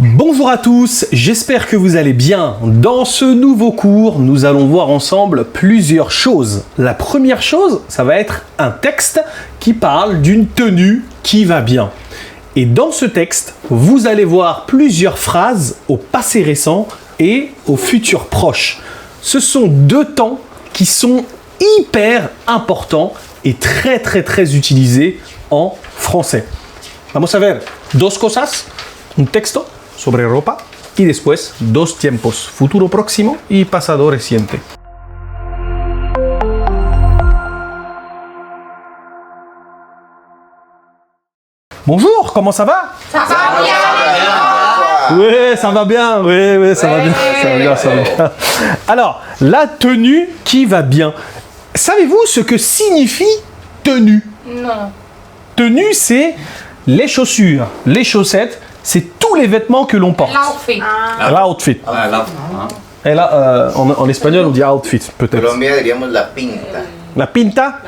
Bonjour à tous, j'espère que vous allez bien. Dans ce nouveau cours, nous allons voir ensemble plusieurs choses. La première chose, ça va être un texte qui parle d'une tenue qui va bien. Et dans ce texte, vous allez voir plusieurs phrases au passé récent et au futur proche. Ce sont deux temps qui sont hyper importants et très utilisés en français. Vamos a ver dos cosas, un texto sobre ropa y después dos tiempos, futuro próximo y pasado reciente. Bonjour, comment ça va? Ça va bien. Oui, ça va bien, oui, ça va bien, ça va bien. Alors, la tenue qui va bien. Savez-vous ce que signifie tenue? Non. Tenue, c'est les chaussures, les chaussettes, c'est tous les vêtements que l'on porte. L'outfit. L'outfit. Et là, en espagnol, on dit outfit, peut-être. Colombia diríamos la pinta. La pinta.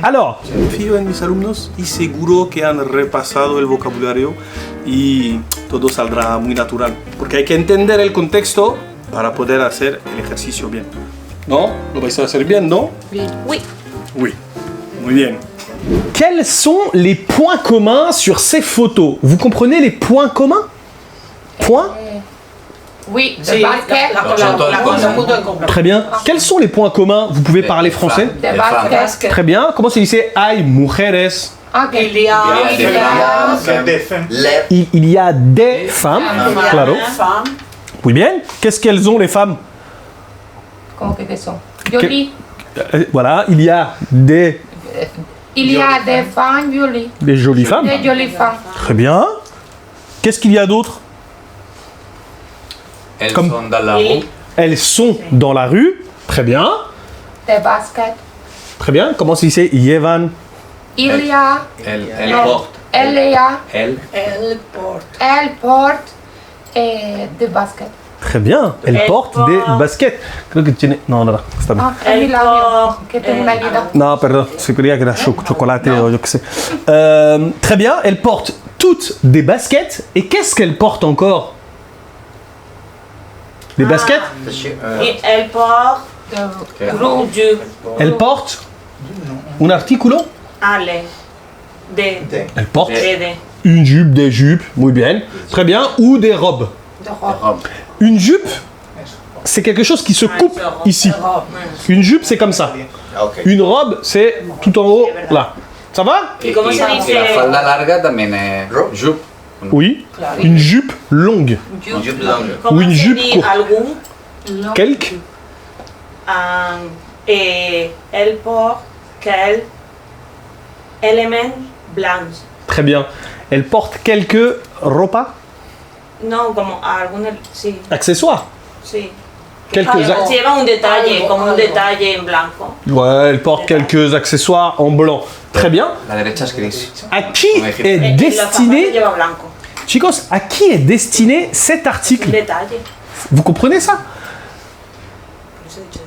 Alors, Confío en mis alumnos y seguro que han repasado el vocabulario y todo saldrá muy natural. Porque hay que entender el contexto para poder hacer el ejercicio bien. ¿No? ¿Lo vais a hacer bien, no? Oui. Oui. Muy bien. quels sont les points communs sur ces photos? Vous comprenez les points communs? Points? Oui, le basket. Très bien. Quels sont les points communs? Vous pouvez parler français? Le basket. Très bien. Comment se dit hay mujeres? Ok. Il y a des femmes. Claro. Oui bien. Qu'est-ce qu'elles ont les femmes? Comment que sont? Jolies. Voilà, il y a des Il y a des femmes jolies. jolies femmes. Des jolies femmes. Très bien. Qu'est-ce qu'il y a d'autre? Elles Comme- sont dans la rue. Elles sont dans la rue. Très bien. Des baskets. Très bien. Comment se dit llevan? Il y a. Elle Non. porte. Elle y a. Elle. Elle porte des baskets. Très bien. Elle porte des baskets. Creo que tiene... No, está bien. Ah, Camila, que tengo una vida. Non, pardon, c'est qu'il y a de la chocolat, je sais. Très bien, elle porte toutes des baskets. Et qu'est-ce qu'elle porte encore? Des baskets? Et elle porte du Elle porte un articulo? ale, Elle porte de. une jupe, des jupes, muy bien. Très bien, ou des robes. De robe. Une jupe, c'est quelque chose qui se coupe ici. Une jupe, c'est comme ça. Ok. Une robe, c'est tout en haut, là. Ça va? ¿Y cómo se Y dice? la falda larga también es jupe. Oui. Une jupe longue. Une jupe longue. ¿Cómo Une se jupe dit courte. algún? Quelque? Elle porte quel élément blanc? Très bien. Elle porte quelques ropas, No, como algún. Sí, accessoires. sí. Quelques Lleva un detalle, como un detalle en blanco. Ouais, elle porte quelques accessoires en blanc. Très bien. La derecha es gris. À qui est El zapato destiné, lleva blanco. chicos, à qui est destiné cet Un article? detalle. Vous comprenez ça?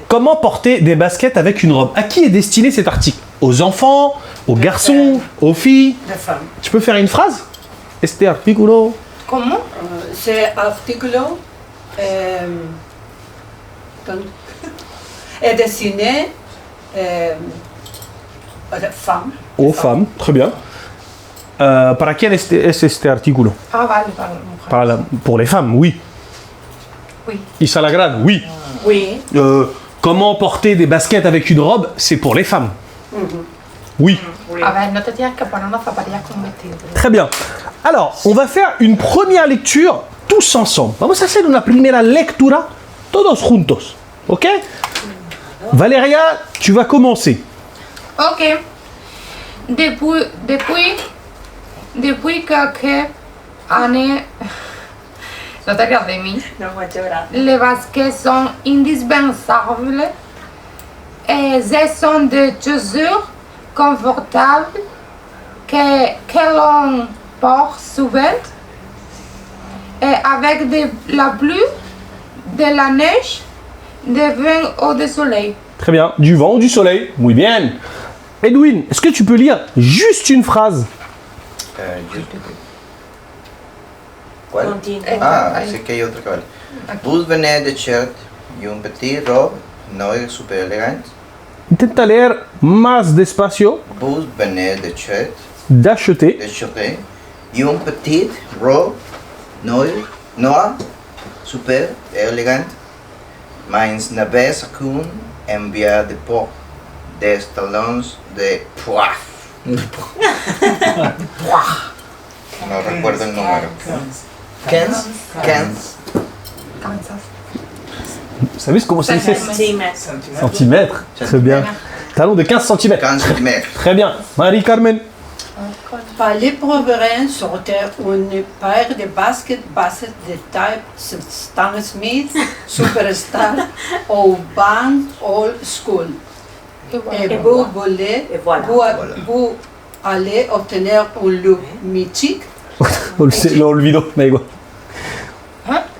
Comment porter des baskets avec une robe? À qui est destiné cet article? Aux enfants, aux garçons, aux filles? Tu peux faire une phrase? Este artículo. Comment? Ese artículo est destiné aux femmes. Aux femmes, très bien. ¿Para quién es este artículo? Ah, vale, vale. Pour les femmes, oui. Oui. Y salagrade, oui. Oui. Comment porter des baskets avec une robe, c'est pour les femmes. Oui. A ver, no te tienes que poner unas zapatillas con vestido. Très bien. Alors, on va faire une première lecture tous ensemble. Vamos a hacer una primera lectura todos juntos. ¿Ok? Valéria, tu vas commencer. Ok. Depuis quelques années, no te rías de mí, No voy a llorar. les baskets sont indispensables et ce sont des chaussures confortables que l'on porte souvent et avec de la pluie, de la neige, du vent ou du soleil. Très bien. Du vent ou du soleil? Oui, bien. Edwin, est-ce que tu peux lire juste une phrase? ¿Cuál? Continue. Ah, sí que hay otra que vale. Vous venez de shirt y un petit robe noir super elegante. Intenta leer más despacio. Vous venez de shirt D'acheter. de shirt y un petit robe noir super elegante. Mijn n'avez qu'un enviar de port des talons de poif. No recuerdo el número. 15. Kansas. Vous savez comment ça se dit? Centímetros. Centimètres. Très bien. Talon de 15 cm. 15 centimètres. Très bien. Marie-Carmen. Palais Proverien sortait une paire de baskets basses de type Stan Smith Superstar au band Old School. Et voilà. Et vous voulez, Et voilà. vous allez obtenir un look mythique, Lo olvidó. Me digo.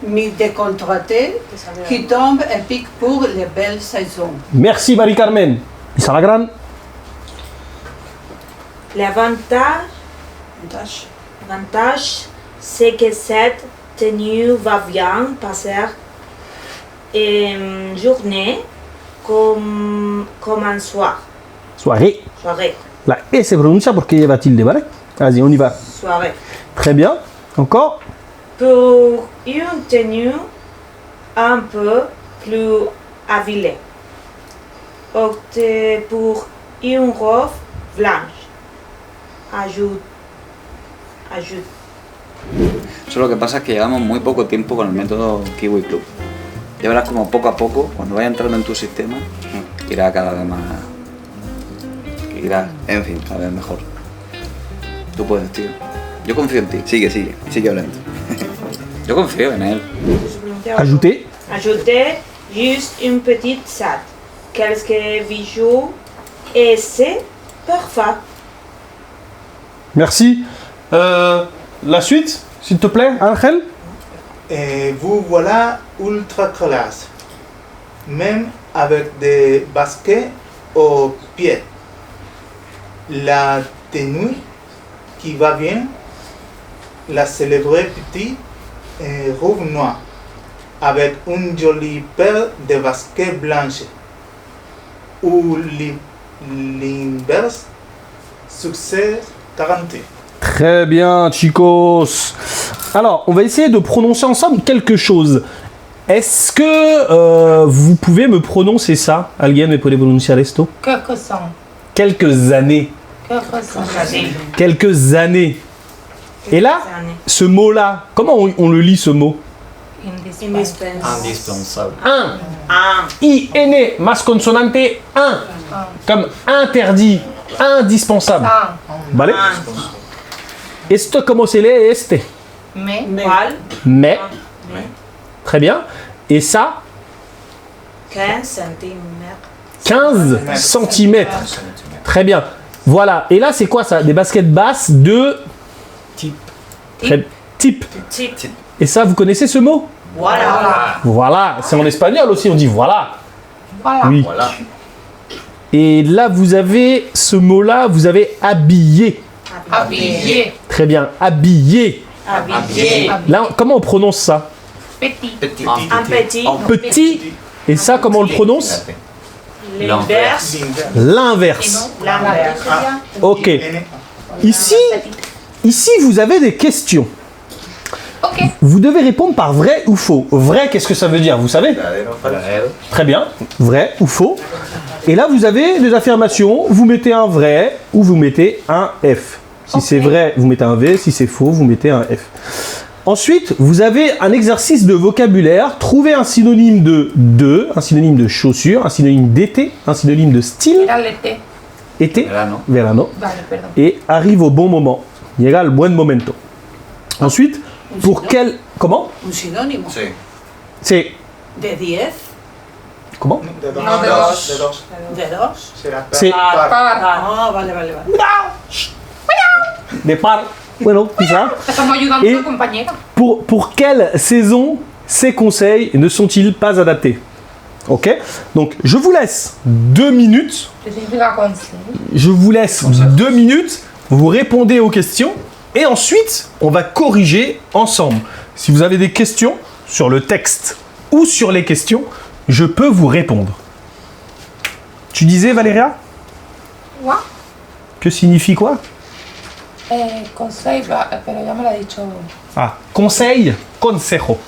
mais décontracté, qui tombe épique pour les belles saisons. Merci Marie-Carmen. Isa la gran. L'avantage, c'est que cette tenue va bien passer une journée comme un soir. Soirée. Soirée. La E se pronuncia porque lleva tilde, ¿vale? Vas-y, on y va. Soirée. Très bien. Encore. Pour une tenue un peu plus affilée, optez pour une robe blanche. Ajoute. Solo que pasa es que llevamos muy poco tiempo con el método Kiwi Club. Ya verás como poco a poco, cuando vaya entrando en tu sistema, irá cada vez más... Irá, en fin, cada vez mejor. Tú puedes, tío. Yo confío en ti. Sigue hablando. Yo confío en él. Ajouter. Ajoutez juste une petite sac, quelques bijoux et c'est parfait. Merci. La suite, s'il te plaît, Angel. Et vous voilà ultra classe, même avec des baskets aux pieds. La tenue qui va bien, la célèbre petite robe noire, avec une jolie paire de baskets blanches. Ou l'inverse, succès garanti. Très bien, chicos. Alors, on va essayer de prononcer ensemble quelque chose. Est-ce que vous pouvez me prononcer ça? ¿Alguien me puede pronunciar esto? Quelques sont. Quelques années. Quelques années. Et là, ce mot-là, comment on le lit ce mot? Indispensable. Un. I-N, más consonante, un. Comme interdit, indispensable. ¿Vale? Esto, ¿cómo se lee este? Mais. Mais. Très bien. Et ça? 15 centimètres. 15 cm. Très bien. Voilà. Et là, c'est quoi ça? Des baskets basses de... Type. Type. Et ça, vous connaissez ce mot? Voilà. Voilà. C'est en espagnol aussi, on dit voilà. Voilà. Oui. Voilà. Et là, vous avez ce mot-là, vous avez habillé. Habillé. Très bien. Habillé. Habillé. Là, comment on prononce ça? Petit. Un petit. Petit. Et ça, comment on le prononce? L'inverse. L'inverse. L'inverse. Ok. Ici, vous avez des questions. Ok. Vous devez répondre par vrai ou faux. Vrai, qu'est-ce que ça veut dire? Vous savez? Très bien. Vrai ou faux. Et là, vous avez des affirmations. Vous mettez un vrai ou vous mettez un F. Si c'est vrai, vous mettez un V. Si c'est faux, vous mettez un F. Ensuite, vous avez un exercice de vocabulaire. Trouvez un synonyme de, un synonyme de chaussure, un synonyme d'été, un synonyme de style. Era l'été. Été, verano. Vale, perdón. Et arrive au bon moment. Llega el buen momento. Ensuite, pour quel... Comment? Un synonyme Sí. C'est... de 10, Comment? De dos. No, de dos. De dos. de 2. Será C'est... par. Ah, vale. Des par... Bueno, tout ça. Estamos ayudando Et- a la compañera. Pour quelle saison ces conseils ne sont-ils pas adaptés? Ok? Donc, je vous laisse 2 minutes. ¿Qué significa conseil? Je vous laisse 2 minutes. Vous répondez aux questions. Et ensuite, on va corriger ensemble. Si vous avez des questions sur le texte ou sur les questions, je peux vous répondre. Tu disais, Valéria? What? Que signifie quoi? Conseil, pero ya me lo ha dicho. Ah, conseil, consejo.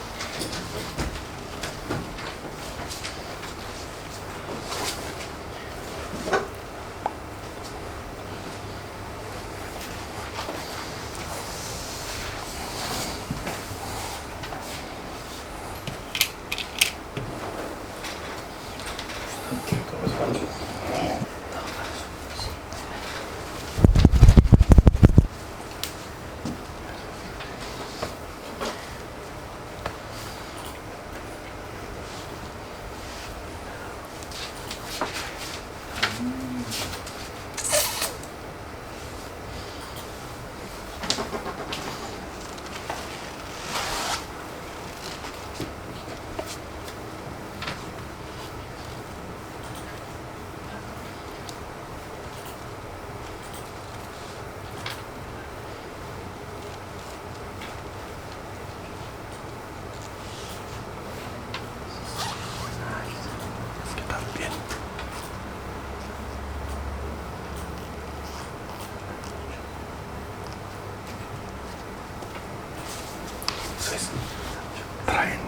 Traen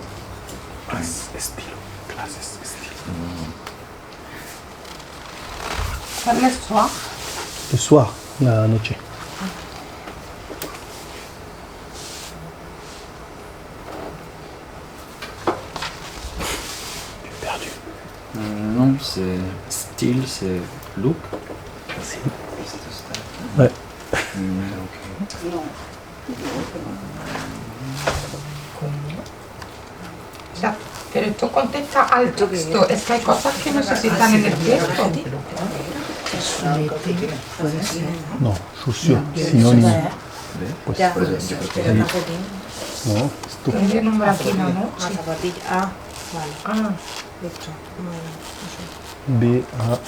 estilo, clases estilo. ¿Cuál es soir? Le soir, la noche. Perdu. Non, c'est style, c'est look. Ouais. Ya, pero esto contesta al texto. Es que hay cosas que no sé si están en el texto. No, chaussure, sinónimo. Pues, Ya, pues, pero no podía. no, esto. Tiene número aquí, ¿no? Ah, zapatilla. Ah, vale. Ah, Listo. B, A.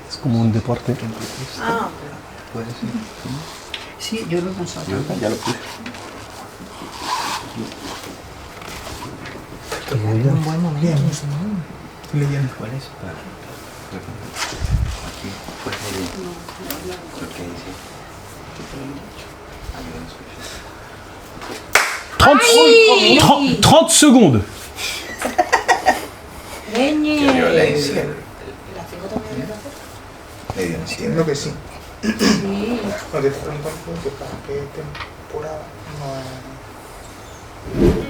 Es como un deporte. Ah, Puede ser. Sí, yo lo he pensado. Ya lo puse. un buen momento. Leyendo. ¿Cuál es? Aquí. Pues ahí. Porque dice. 30 secondes. Qué violencia. Medio Entiendo que sí. Porque te preguntan que para qué temporada no.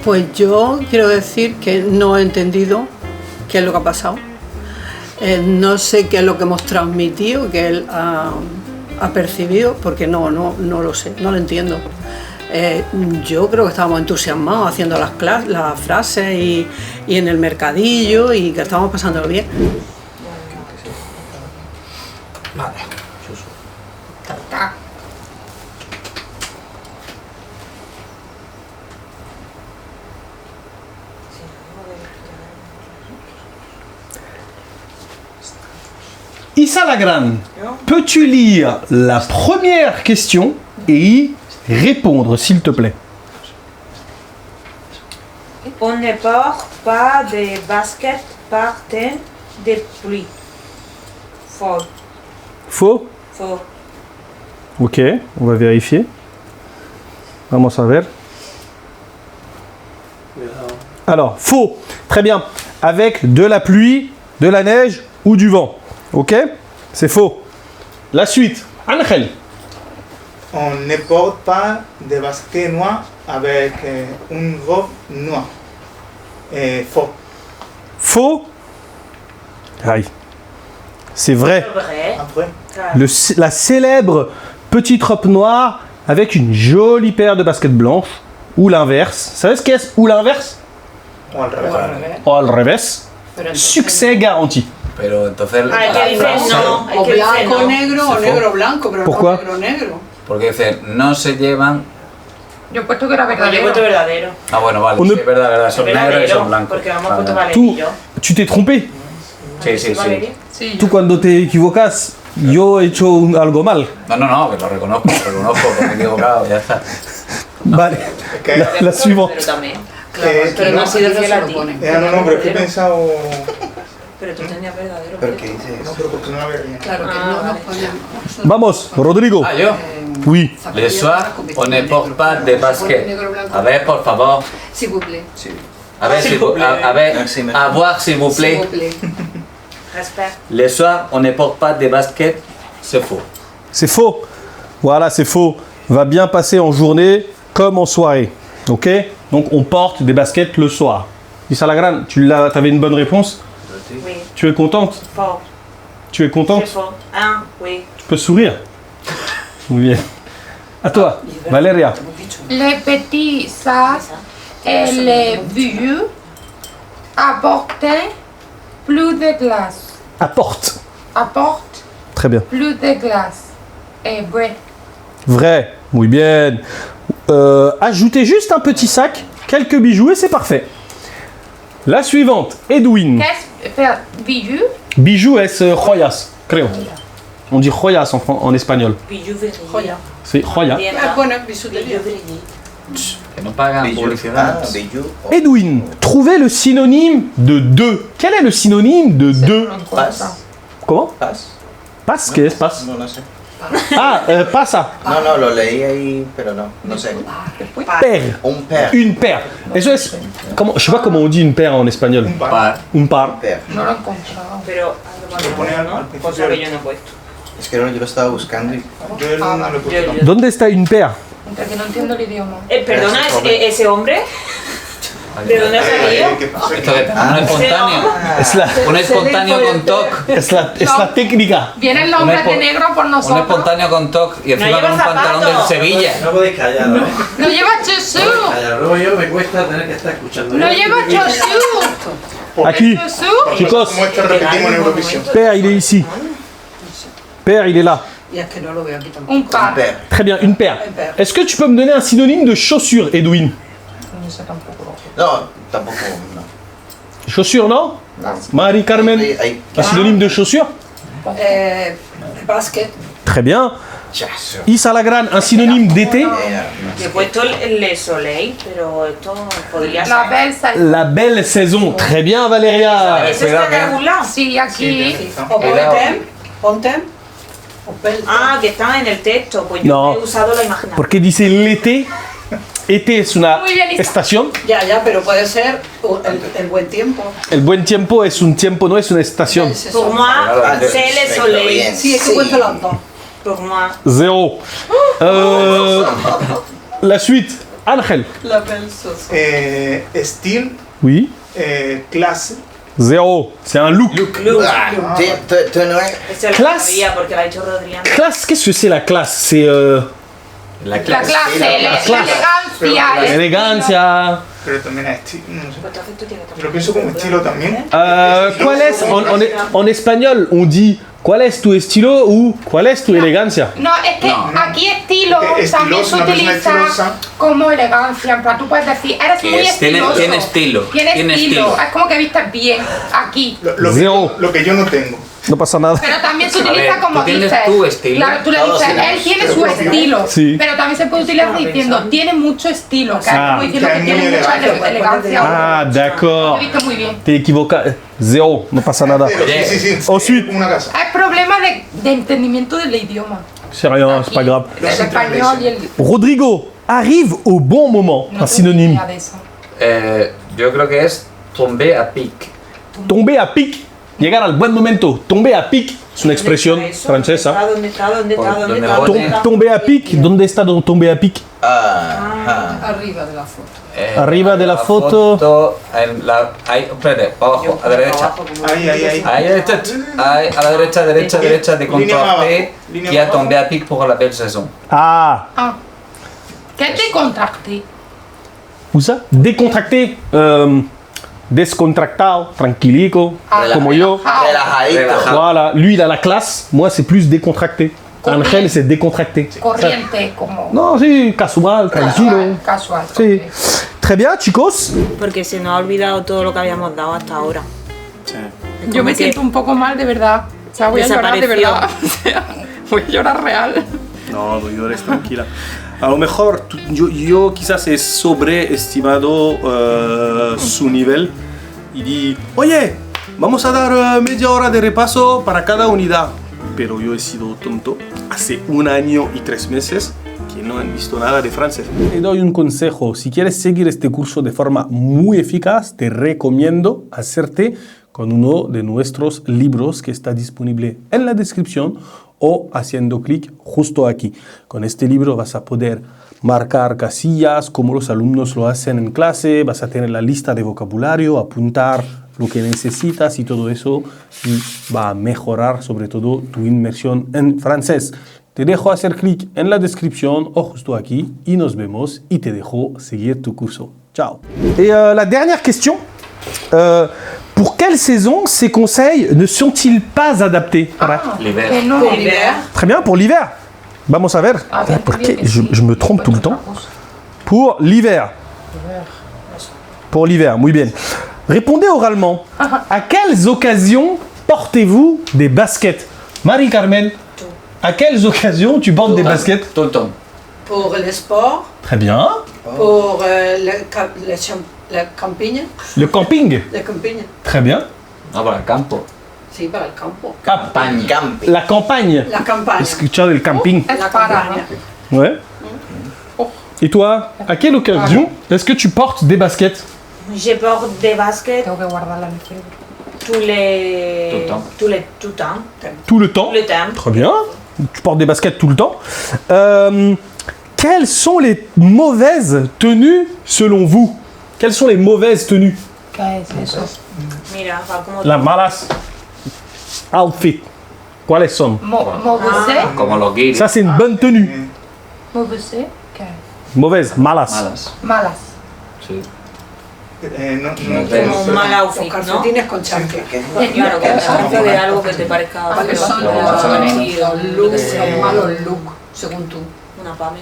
Pues yo quiero decir que no he entendido qué es lo que ha pasado. No sé qué es lo que hemos transmitido, que él ha percibido, porque no lo sé, no lo entiendo. Yo creo que estábamos entusiasmados haciendo las frases y en el mercadillo y que estábamos pasándolo bien. Issa Lagrande, peux-tu lire la première question et y répondre, s'il te plaît? On ne porte pas de basket par temps de pluie. Faux. Faux? Faux. Ok, on va vérifier. Vamos a ver. Alors, faux. Très bien. Avec de la pluie, de la neige ou du vent. Ok? C'est faux. La suite. Angel. On ne porte pas de basket noir avec une robe noire. Faux. Faux. Aïe. C'est vrai. Vrai. Après, La célèbre petite robe noire avec une jolie paire de baskets blanches. Ou l'inverse. ¿Sabes qué es ou l'inverse? o al revés. O al revés. Succès garanti. Pero entonces... Hay que decir no. Hay O que decir blanco no. negro o negro blanco, pero ¿Por qué? no negro negro. Porque dice, no se llevan... Yo he puesto que era Yo he verdadero. puesto verdadero. Ah, bueno, vale, On sí, ne- es verdad, son negros y Verdadero, son blancos. porque hemos Vale, puesto vale. Valeria y yo. Tu t'es trompé. Sí, sí, sí. Valeria. Sí, Tú cuando te equivocas, Yo he hecho algo mal. No, que lo reconozco, que me he equivocado, ya está. Vale, la suivante. Pero también. Pero no ha sido fiel a ti. No, pero es que he pensado... Pero tú tenías verdadero. ¿Pero qué dice No, eso? pero porque no la veía. Claro que no nos ponemos. Vamos, Rodrigo. Ah, yo. Oui. Le soir, on ne porte pas de basket. A ver, por favor. S'il vous plaît. A ver, S'il vous plaît. a ver, Merci, merci. a voir s'il vous S'il plaît. vous plaît. Respect. Le soir, on ne porte pas de basket. C'est faux. C'est faux. Voilà, c'est faux. Va bien passer en journée comme en soirée. Ok? Donc on porte des baskets le soir. Issa Lagrane, t'avais une bonne réponse? Oui. Tu es contente? Fort. Tu es contente? C'est fort. Un, oui. Tu peux sourire. Muy bien. À toi, Valeria. Les petits sacs et les vieux apportent plus de glace. Apporte. Apportent Très bien. plus de glace. Et vrai. Vrai. Muy bien. Ajoutez juste un petit sac, quelques bijoux et c'est parfait. La suivante, Edwin. Qu'est-ce que fait vieux? Bijoux es joyas, creo. On dit joyas en espagnol. Joya. C'est joya. Bueno, bisutería. Que no pagan Bijou. publicidad. Ah, bijou. Edwin, trouvez le synonyme de deux. Quel est le synonyme de deux? Paz. Comment? Paz. Pas, ¿qué es pas? No sé. Ah, pasa. No, lo leí ahí, pero no sé. Paire. Un père. Une paire. Eso es. Comment, je sais pas comment on dit une paire en espagnol. Par. Un par. Père. No lo he encontrado. Pero Lo pone al ¿no? principio. Cosa que yo no he puesto. Es que yo lo estaba buscando y... Yo no lo he puesto. Yo- ¿Dónde está une paire? Porque no entiendo el idioma. Perdona, ¿ese hombre? ¿De dónde ha salido? ¿Qué pasa? Esto que un espontáneo. Es la, Un espontáneo con TOC. es la técnica. Viene el hombre de negro por Un nosotros. espontáneo con TOC y encima No con un lleva pantalón del zapatos. Sevilla. No podéis callar, ¿no? No lleva chusú. Callar. Luego yo me cuesta tener que estar escuchando. No lleva chusú. Aquí. Chusú. Chicos, Como esto repetimos en Eurovisión. Père, il est ici. Père, il est là. Y es que no lo veo aquí tampoco. Un Un par. père. Très bien, une paire. Une paire. Est-ce que tu peux me donner un synonyme de chaussure, Edwin? No, tampoco, no. Chaussure, non? Marie Carmen, Hay un synonyme de chaussure? Basket. Très bien. chazo. Issa Lagrane, un synonyme d'été? He puesto el Le Soleil, pero esto podría ser. La belle salle. La belle saison. Très bien, Valeria. ¿Eso está en algún lado? Sí, aquí. O pontem. Pontem. O pel. Ah, que está en el texto. Pues yo No. he usado la imaginación. Porque dice l'été. Été es una Muy bien, Isa. estación. Ya, pero puede ser el buen tiempo. El buen tiempo es un tiempo, no es una estación. Es Pour eso. moi, Ah, c'est Le perfecto, Soleil. bien. Sí, es que cuenta las dos. Pour moi. Zéro. La suite. Ángel. La belle sauce. Style, Oui. clase. Zéro. C'est un look. Ah, no es... Ese lo Clase. sabía porque lo ha dicho Rodrián. Classe, qu'est-ce que c'est la classe? C'est La La clase. clase, la clase. elegancia. elegancia. Pero también es estilo, no sé. Pues entonces tú tienes que Lo pienso como estilo también. ¿Cuál es? En español, on dit ¿cuál es tu estilo? O ¿cuál es tu elegancia? No, es que No. aquí estilo Es que también se estiloso, una persona utiliza estilosa. como elegancia. En plan, tú puedes decir, eres Que muy es- tiene- estiloso. tiene estilo, Tiene tiene estilo. estilo. Es como que vistes bien aquí. Zéro. Lo que yo no tengo. No pasa nada. Pero también se A utiliza ver, como tú tienes dices. tu estilo. Claro, tú le Todos dices, tenemos. él tiene su Pero estilo. Sí. Pero también se puede utilizar diciendo, tiene mucho estilo. Que es Ah. como diciendo Que que es tiene muy mucha elegante. elegancia. Ah, d'accord. Lo viste muy bien. T'es equivocado. Zéro. No pasa nada. Pero sí, sí. Ensuite. Como una casa. Es problema de entendimiento del idioma. C'est rien, c'est pas grave. El español y el... Rodrigo, arrive au bon moment. no Un tengo synonyme. idea de eso. Yo creo que es tomber a pic. Tomber à pic. Llegar al buen momento. Tomber à pic. Es una expresión francesa. ¿Dónde está? ¿Dónde está? Por ¿Dónde donde está? vote. ¿Dónde está? Tomber à pic. ¿Dónde está tomber à pic? Ah, Arriba de la foto. Arriba de la foto. En la, ahí, espérate, abajo, a la derecha. Ahí. Ahí, ahí, a la derecha, derecha, de Línea más contracté, abajo, línea qui a más abajo. tombé a pic pour la belle saison. Ah. Ah. ¿Qué es décontracté? Où ça? Décontracté. Descontractado. Tranquilico. Ah. Como yo. relajadito. Relajado. Voilà. Lui, il a la classe. Moi, c'est plus décontracté. Angel, c'est décontracté. Corriente, como... Non, sí, casual, tranquilo. Casual. Sí. Très bien, chicos. Porque se nos ha olvidado todo lo que habíamos dado hasta ahora. Yo me siento un poco mal, de verdad. sea, voy a llorar de Desapareció. verdad. O sea, voy a llorar real. No, no llores, tranquila. A lo mejor yo quizás he sobreestimado su nivel y di, oye, vamos a dar media hora de repaso para cada unidad. Pero yo he sido tonto. Hace 1 año y 3 meses que no han visto nada de francés. Te doy un consejo. Si quieres seguir este curso de forma muy eficaz, te recomiendo hacerte con uno de nuestros libros que está disponible en la descripción o haciendo clic justo aquí. Con este libro vas a poder marcar casillas como los alumnos lo hacen en clase, vas a tener la lista de vocabulario, apuntar lo que necesitas y todo eso, y va a mejorar sobre todo tu inmersión en francés. Te dejo hacer clic en la descripción o justo aquí y nos vemos y te dejo seguir tu curso. Ciao. Et la dernière question, pour quelle saison ces conseils ne sont-ils pas adaptés? L'hiver. Que no. Très bien, pour l'hiver. Vamos a ver. ¿Por qué je me trompe tout le temps? Pour l'hiver. Pour l'hiver, muy bien. Répondez oralement. À quelles occasions portez-vous des baskets? Marie-Carmen, à quelles occasions tu portes des baskets? Tout le temps. Pour le sport, Très bien. pour le camping, Le camping? le camping. Très bien. No, para el campo. Sí, para el campo. Campaña. Camping. La campagne. La campagne. Escuchar el camping. Es La para. campagne. Ouais. Et toi, à quelle occasion est-ce que tu portes des baskets? Je porte des baskets Tengo que guardarla en el cerebro. tout le temps. Tout le temps? Tout le temps. Très bien. Tu portes des baskets tout le temps. Quelles sont les mauvaises tenues selon vous? Quelles sont les mauvaises tenues? ¿Qué es eso? Mira, va como Las malas outfits. ¿Cuáles son? Mobusé. Como los guiris. Ça, c'est une bonne tenue. Mobusé. ¿Qué? Mauvaise, malas. Malas. Malas. Sí. No, No no, te- como un mal outfit, Los ¿no? calcetines con chancla. Claro, que es de algo que te parezca Vale, feo, son pero vestido, los lo que looks, sea. los malos looks, según tú. Una pame.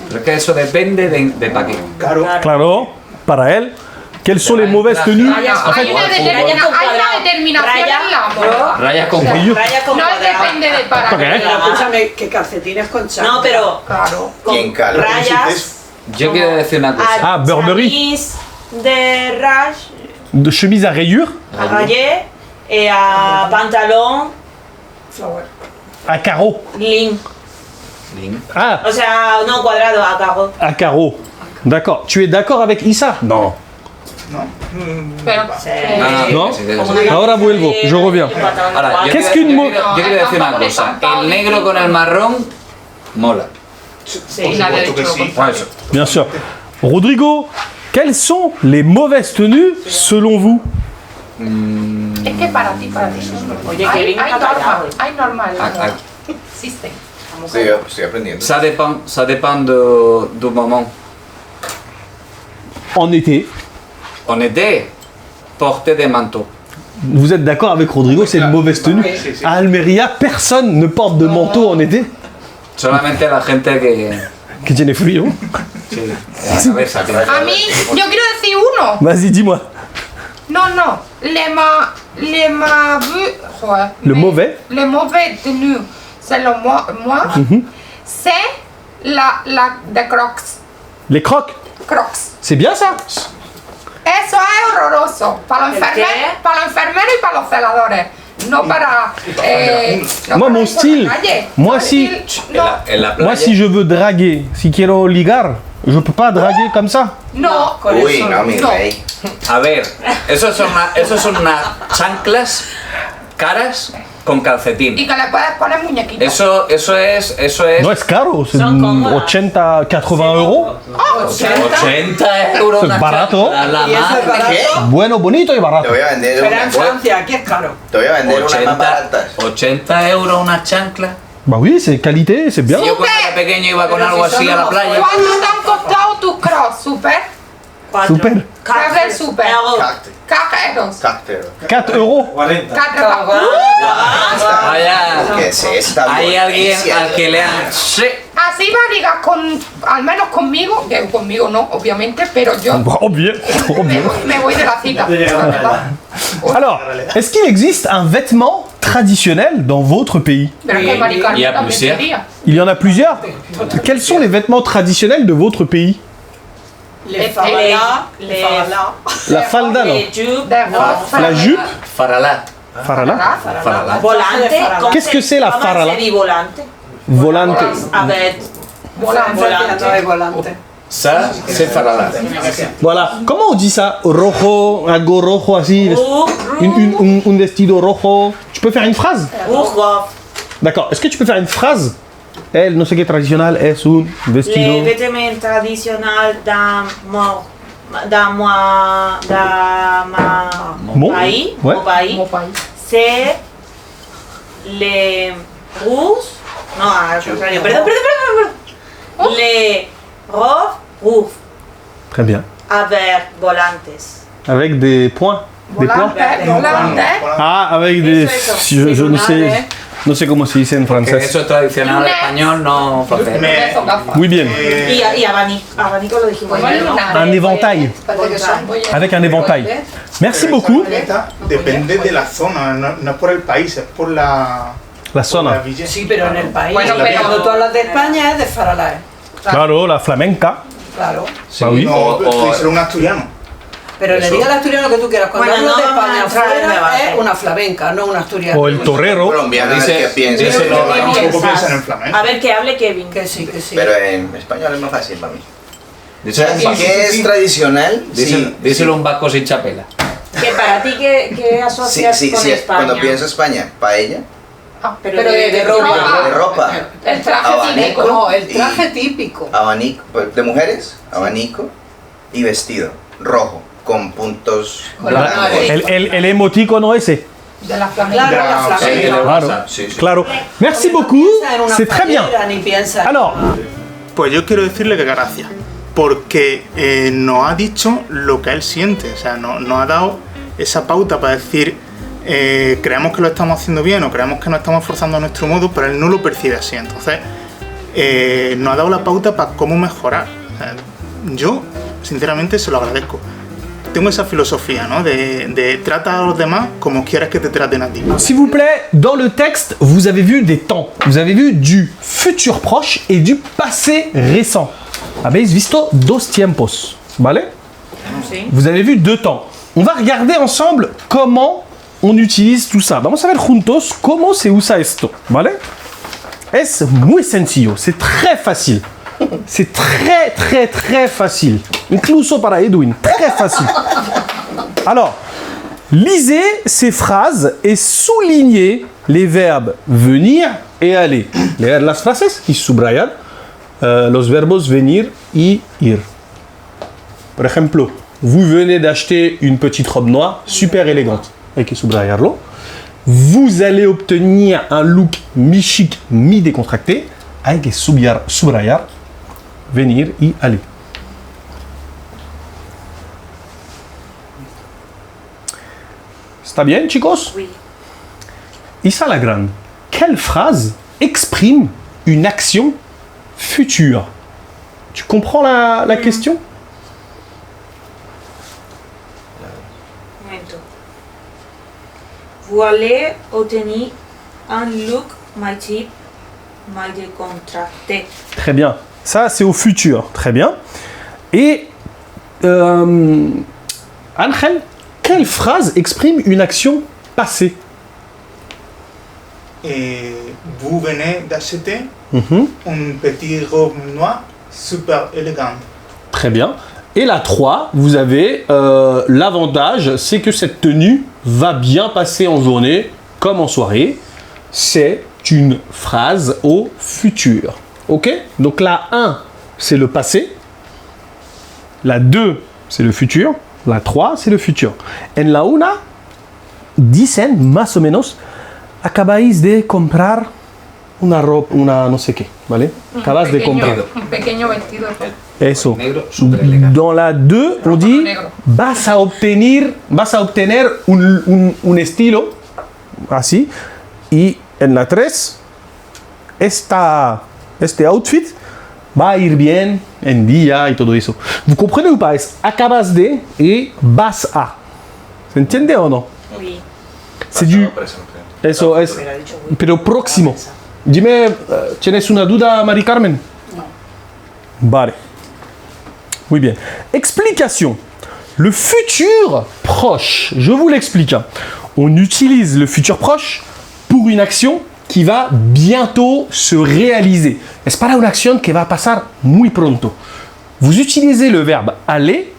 Pero es que eso depende de para qué. Claro. Claro, para él. Quelles sont les mauvaises tenues? Hay una determinación en la moda. Rayas con Raya con No cuadrado. depende de para Ok. qué. Pero escúchame, que calcetines con chancla. No, pero Claro. Y en calor. rayas. Yo quiero decir una cosa. Ah, Burberry. Chemise de rayas, De chemise à rayures, à rayé, et à pantalon, Flower. à carreaux. ligne. Lin. Ah, O sea, no cuadrado, a carreau. à carreaux. D'accord. Tu es d'accord avec Issa? Non. Pero ¿No? Sí, debe ser. Ahora vuelvo, je reviens. Ahora, yo Qu'est-ce quiero- qu'une yo quiero- yo quiero decir una cosa. El negro con el marrón mola. nadie ha dicho lo Por contrario. eso. Bien sûr. Rodrigo, quelles sont les mauvaises tenues selon vous? Es que para ti. Oye, Hay Kevin está normal. callado. Hay normal. Ah, Existen. Estoy aprendiendo. Ça dépend du moment. En été, En été, porter des manteaux. vous êtes d'accord avec Rodrigo, c'est une mauvaise tenue. À Almeria, personne ne porte de manteau en été. Solamente la gente que. Que tiene frío. Sí, la cabeza, claro. A mí, yo quiero decir uno. Vas-y, dis-moi. No. Les Le mauvais. Les mauvais tenus, c'est le moi. C'est la de Crocs. Les crocs. Crocs. C'est bien ça. Eso es horroroso. Para los ¿El qué? enfermeros y para los celadores. No para. No Moi, para mon ir por style. la calle. Moi, No, si. No, En la playa. Moi, si je veux draguer, si quiero ligar, je peux pas draguer comme ça. no. Uy, no, mi No. rey. A ver, esos son unas chanclas caras con calcetín. Y que le puedes poner muñequitos. Eso es. No es caro, c'est Son cómodas. 80, 80 euros. 80 euros. Es una barato. chancla, la ¿Y eso es madre. barato? ¿Qué? Bueno, bonito y Te barato. voy a vender Pero en una. Francia, aquí es caro. Te voy a vender unas más baratas. 80 euros una chancla. Bah oui, c'est qualité, c'est bien. Si yo cuando era pequeño iba con algo así a la playa. ¿Cuánto te han costado tus Crocs? Super. Cuatro. Super. Creo que es super. Cacte. Cajeros. Cacte. 4 euros. 40. Vaya. ¿Qué es esta? Hay alguien Buenísima. al que le han. Sí. Así va a ligar con, al menos conmigo, que conmigo no, obviamente, pero yo Oh bien, oh bien. me voy de la cita. la verdad. Alors, est-ce qu'il existe un vêtement traditionnels dans votre pays? Pero que Maricarmen Y a también plusieurs. sería. Il y en a plusieurs. Quels sont les vêtements traditionnels de votre pays? Les farala, les farala. La falda, non? Les jupes, De rosa. La jupe? Farala. Farala? Farala. volante. Qu'est-ce que c'est la Comment farala? se dit volante? Volante. Avec Volante. Volante. Ça, c'est farala. Voilà. Comment on dit ça? Rojo, algo rojo así. Un vestido rojo. Tu peux faire une phrase? Rouge. D'accord. Est-ce que tu peux faire une phrase? El no sé qué tradicional es un Les vestido. vêtements traditionnels dans Mon pays, Ouais. mon pays, Como país. c'est les rouges. Non, al contrario. Perdón. Les robes rouges Très bien. avec volantes. Avec des points. Des points. Volante. Ah, avec des. Eso. Je ne sais. No sé cómo se dice en Que francés. eso es tradicional español, no francés. Me- Eso, gafas. Muy bien. Y abanico. Abanico lo dijimos. Como el lunar. Un éventail. Parece que son Avec un éventail. Merci beaucoup. Esta depende de la zona, no es por el país, es por la zona. villa. Sí, pero en el país. Bueno, pero- Cuando tú hablas de España es de farala. Claro, la flamenca. Claro. Bah oui. No, estoy solo un asturiano. Pero le diga al asturiano lo que tú quieras. Cuando Bueno, hablas de no vamos a España entrar en afuera debate. es una flamenca, no un asturiano. O el torero. Colombiano es el que Dice- piensa. díselo. Tampoco piensan en flamenco. A ver, que hable Kevin. Que sí, que sí. Pero en español es más fácil para mí. Díselo un vasco- ¿Qué es tradicional? díselo un vasco sin chapela. Que para ti, ¿qué asocias Sí, con España? Cuando pienso España, paella, Ah, Pero de ropa. de ropa, El traje Abanico. típico. No, el traje típico. abanico, pues, de mujeres, abanico y vestido rojo con puntos blancos. El emoticono ese. De la flamenca. Claro, la Sí, flamenca. Claro. Sí, sí. Claro. Merci beaucoup. Piensa en una C'est très bien. playera, ni piensa en- Alors, Pues yo quiero decirle que gracias, porque nos ha dicho lo que él siente, o sea, nos ha dado esa pauta para decir, creemos que lo estamos haciendo bien o creemos que nos estamos esforzando a nuestro modo, pero él no lo percibe así, entonces nos ha dado la pauta para cómo mejorar. O sea, yo, sinceramente, se lo agradezco. Tengo esa filosofía, ¿no? De trata a los demás como quieres que te traten a ti. s'il vous plaît, dans le texte, vous avez vu des temps. Vous avez vu du futur proche et du passé récent. Habéis visto dos tiempos, ¿vale? Sí. Vous avez vu deux temps. On va regarder ensemble comment on utilise tout ça. Vamos a ver juntos cómo se usa esto, ¿vale? Es muy sencillo, c'est très facile. C'est très très très facile. Incluso para Edwin, très facile. Alors, lisez ces phrases et soulignez les verbes venir et aller. Leer las frases y subrayar los verbos venir y ir. Por ejemplo, vous venez d'acheter une petite robe noire super élégante. Hay que subrayarlo. Vous allez obtenir un look mi-chic, mi-décontracté. Hay que subrayar venir y aller. ¿Está bien, chicos? Oui. Issa Lagrande, quelle phrase exprime une action future? Tu comprends la question? Momento. Vous allez obtenir un look my cheap, my décontracté. Très bien. Ça, c'est au futur. Très bien. Et Angel, quelle phrase exprime une action passée? Vous venez d'acheter Mhm. un petit robe noire super élégante. Très bien. Et la 3, vous avez l'avantage, c'est que cette tenue va bien passer en journée comme en soirée. C'est une phrase au futur. Ok? Donc la 1, c'est le passé. La 2, c'est le futur. La 3, c'est le futur. En la 1, dicen más o menos, acabáis de comprar una ropa, una no sé qué, ¿vale? Acabas de comprar. Un pequeño vestido rojo. Eso. Negro, súper elegante. Dans la 2, on dit negro. vas a obtener un estilo así. Y en la 3, este outfit va a ir bien en día y todo eso. ¿Vous comprenez ou pas? Es acabas de et vas a. ¿Se entiende o no? Oui. C'est du Presente. Eso es. Pero próximo. Dime, ¿tienes una duda, Marie Carmen? No. Vale. Muy bien. Explication. Le futur proche. Je vous l'explique. On utilise le futur proche pour une action qui va bientôt se réaliser. Es para una acción que va a pasar muy pronto. Vous utilisez le verbe aller.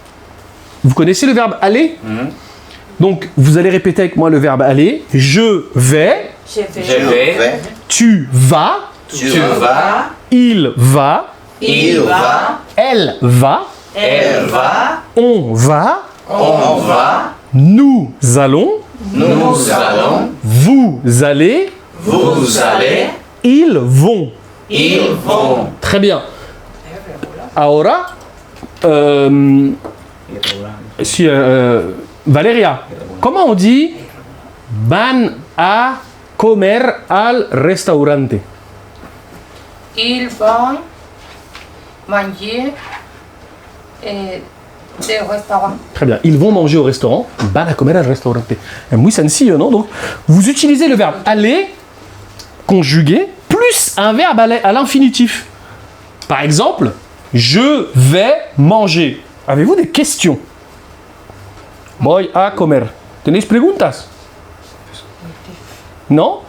Vous connaissez le verbe aller? Donc, vous allez répéter avec moi le verbe aller. Je vais. Je Je vais. Tu vas. Tu vas. Il va. Il va. Elle va. Elle va. On va. On va. Nous allons. Nous allons. Vous allez. Vous allez. Ils vont. Ils vont. Très bien. Ahora, Valeria, comment on dit van a comer al restaurante? Ils vont manger des restaurants. Très bien. Ils vont manger au restaurant. Van a comer al restaurante. Es muy sencillo, non? Donc, vous utilisez le verbe aller conjugué plus un verbe à l'infinitif. Par exemple, je vais manger. Avez-vous des questions? Voy a comer. ¿Tenéis preguntas? Non?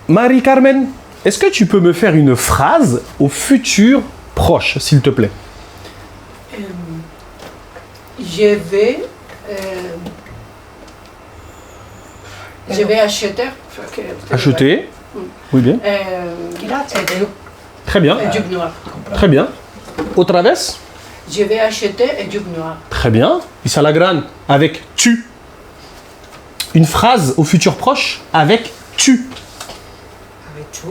Marie Carmen, est-ce que tu peux me faire une phrase au futur proche, s'il te plaît? Je vais acheter. Acheter. Oui, bien. Très bien. Un jupe noir. Très bien. Otra vez. Je vais acheter un jupe noir. Très bien. Issa la grande avec tu. Une phrase au futur proche avec tu. Avec tu.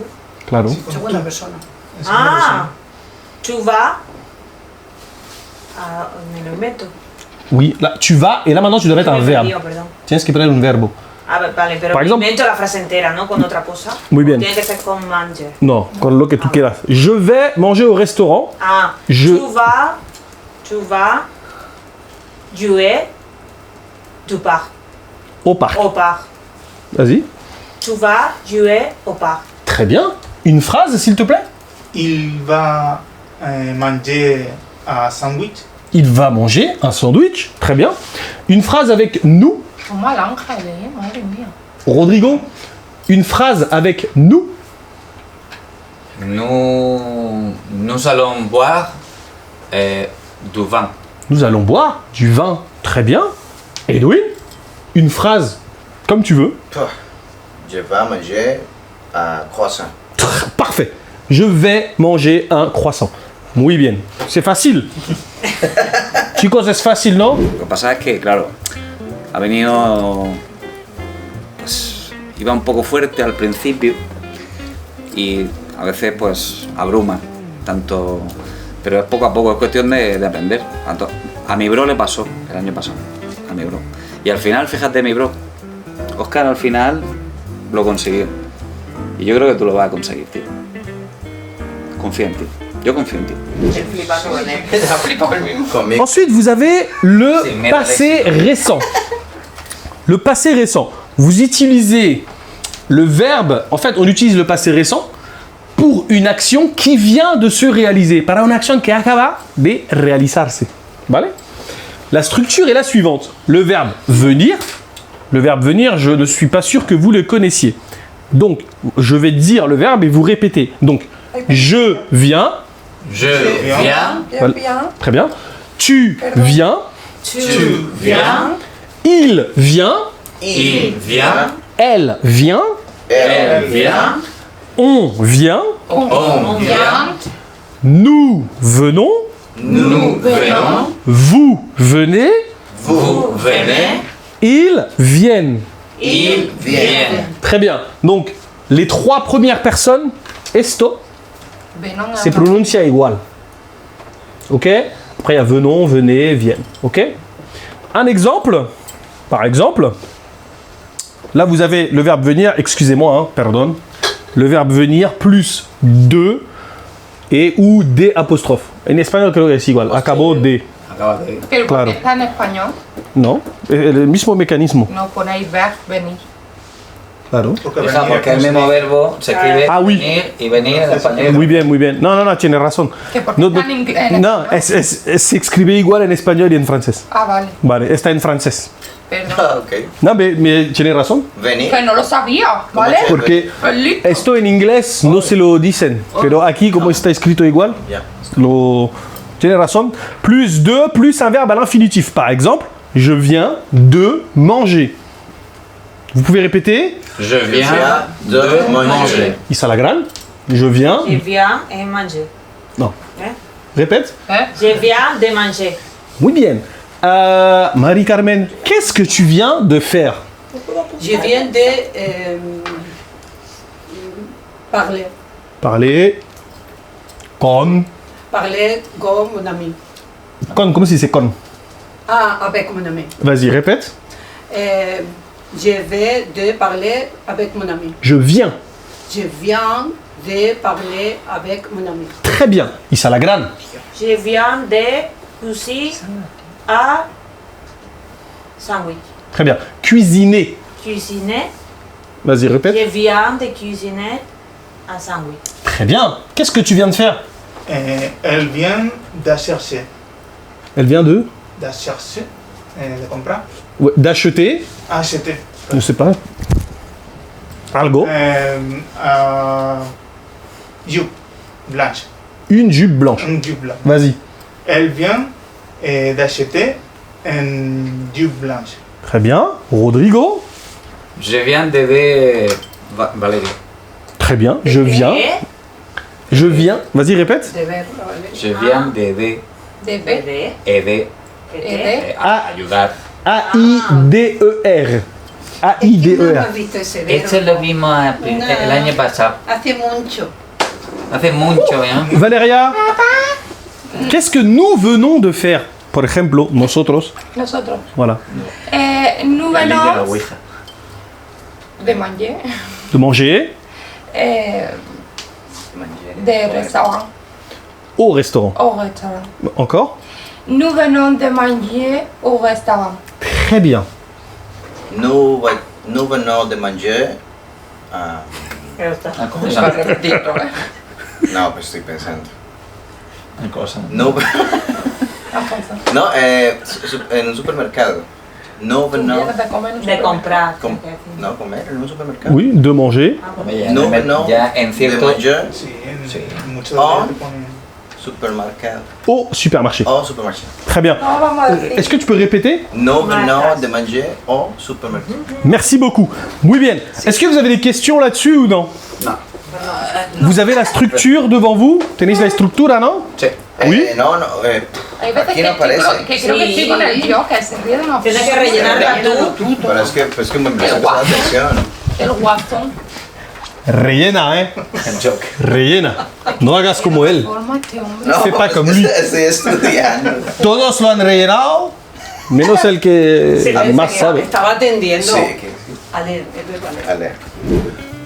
Claro. Segunda persona. Ah, tu vas. Ah, me lo meto. Oui, là, tu vas, et là maintenant tu dois mettre un verbe. Perdón. Tienes que poner un verbo. Ah, vale, pero Por ejemplo- invento la frase entera, ¿no? Con otra cosa. Muy bien. Tiene que ser con manger. Non, con lo que tú quieras. Je vais manger au restaurant. Ah, Je- tu vas jouer du parc. Au parc. Au parc. Vas-y. Tu vas jouer au parc. Très bien. Une phrase, s'il te plaît. Il va manger un sandwich. Il va manger un sandwich. Très bien. Une phrase avec nous. Como al ángel, madre mía. Rodrigo. Une phrase avec nous. Nous allons boire du vin. Nous allons boire du vin. Très bien. Edwin. Une phrase comme tu veux. Je vais manger un croissant. Parfait. Je vais manger un croissant. Muy bien. C'est facile. Chicos, es fácil, ¿no? Lo que pasa es que, claro, ha venido. Pues iba un poco fuerte al principio y a veces, pues, abruma tanto. Pero es poco a poco, es cuestión de aprender. A mi bro le pasó el año pasado. A mi bro. Y al final, fíjate, mi bro, Oscar al final lo consiguió. Y yo creo que tú lo vas a conseguir, tío. Confía en ti. Yo confío en ti. Ensuite, vous avez le C'est une passé récent. Le passé récent. Vous utilisez le verbe. En fait, on utilise le passé récent pour une action qui vient de se réaliser. Para una acción que acaba de realizarse. ¿Vale? La structure est la suivante. Le verbe venir. Le verbe venir, je ne suis pas sûr que vous le connaissiez. Donc, je vais dire le verbe et vous répétez. Donc, je viens. Je viens. Voilà. Très bien. Tu viens. Tu viens. Il vient. Il vient. Elle vient. Elle vient. On vient. On vient. Nous venons. Nous venons. Vous venez. Vous venez. Ils viennent. Ils viennent. Très bien. Donc, les trois premières personnes, esto, Venons se pronuncia igual. Ok? Après, il y a venons, venez, viennent. Ok? Un exemple. Par exemple, là, vous avez le verbe venir, excusez-moi, hein, pardon. Le verbe venir plus de et ou des apostrophes. En espagnol creo que es igual. Acabo de. acabas de decir. Pero Claro. porque está en español, No, el mismo mecanismo. no ponéis ver, venir. Claro. Porque Hija, venía porque el con mismo Snake. verbo se escribe Ah, oui. venir y venir en español. Muy bien, muy bien. No, no, no, tiene razón. Que porque No, está no, en inglés. en no, español. se escribe igual en español y en francés. Ah, vale, Vale, está en francés. perdón. Ah, ok. No, tiene razón. Venir. Que no lo sabía, ¿vale? se- Porque Pues listo. esto en inglés no se lo dicen, pero aquí como está escrito igual, Ya. tiene razón. Plus de, plus un verbe à l'infinitif. Par exemple, je viens de manger. Vous pouvez répéter? Je viens de de manger. manger. Issa la grande. Je viens. Je viens et manger. Non. Hein? Répète. Je viens de manger. Muy bien. Marie-Carmen, qu'est-ce que tu viens de faire? Je viens de parler. Parler. Con. Parler comme mon ami. Con, comment c'est con? Ah, avec mon ami. Vas-y, répète. Je vais de parler avec mon ami. Je viens. Je viens de parler avec mon ami. Très bien. Issa la grande. Je viens de cuisiner à sandwich. Très bien. Cuisiner. Cuisiner. Vas-y, répète. Je viens de cuisiner un sandwich. Très bien. Qu'est-ce que tu viens de faire? Elle vient de chercher. Elle vient de comprar. Ouais, d'acheter. Acheter. Je sais pas. Algo. Jupe blanche. Une jupe blanche. Une jupe blanche. Vas-y. Elle vient d'acheter une jupe blanche. Très bien. Rodrigo. Je viens d'aider Valérie. Très bien. Je viens. Je viens. Vas-y, répète. Je viens d'aider. Debe. Aider. Ede. Ayudar. A-I-D-E-R. No A-I-D-E-R. has visto ese verbo. Esto es lo mismo el año pasado. Hace mucho. Hace mucho, ¿eh? Valeria. Qu'est-ce que nous venons de faire? Por ejemplo, nosotros. Nosotros. Voilà. Nous La línea de la venons Ouija. de manger. De manger De restaurant. au restaurant. Au restaurant. Encore? Nous venons de manger au restaurant. Très bien. Nous venons de manger. Ah, Una Para cosa. repetirlo, ¿eh? no, pues estoy pensando. Una cosa. No, Alfonso. no en un supermercado. No Tú venons. vienes de comer en un De supermercado. comprar. No, comer en un supermercado. Oui, de manger. No venons Ya en de cierto. manger Sí, Sí. muchos Ah. de ponen. supermercado. Au supermarché. Au supermarché. Très bien. No vamos a decir. Est-ce que tu peux répéter? No venons de manger au supermercado. Merci beaucoup. Muy bien. Est-ce que vous avez des questions là-dessus ou non? No. Vous avez la structure devant vous? Tenéis la estructura, non? Sí. Oui. No, no. Hay veces Aquí que, no aparece. que creo que estoy con el tío que se ríe de una Tienes que rellenar tú. Pero es que me presta atención. El guasón. Rellena, ¿eh? En shock. Rellena. No hagas como él. Forma este hombre. No, Fais pas comme lui. Estoy estudiando. Todos lo han rellenado, menos el que más sabe. Estaba atendiendo. Sí, que A leer, a leer.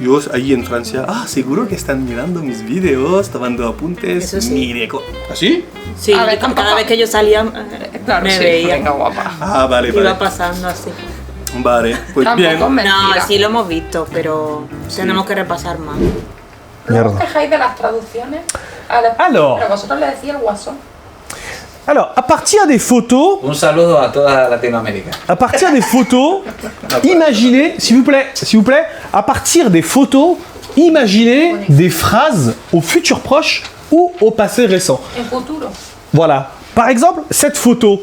Yo ahí en Francia, seguro que están mirando mis vídeos, tomando apuntes. Eso sí. Mire, ¿así? Sí, A ver, yo tampoco- cada vez que yo salía Claro, me sí. veía. Venga, guapa. Ah, vale, Iba vale. pasando así. Vale, pues Tampoco bien. es mentira. No, sí lo hemos visto, pero tenemos que repasar más. Luego os Mierda. quejáis de las traducciones. A la- Alors. Pero vosotros le decís el guasón. Alors, à partir des photos, Un saludo a toda Latinoamérica. à partir des photos, imaginez, s'il vous plaît, à partir des photos, imaginez des phrases au futur proche ou au passé récent. En futuro. Voilà. Par exemple, cette photo.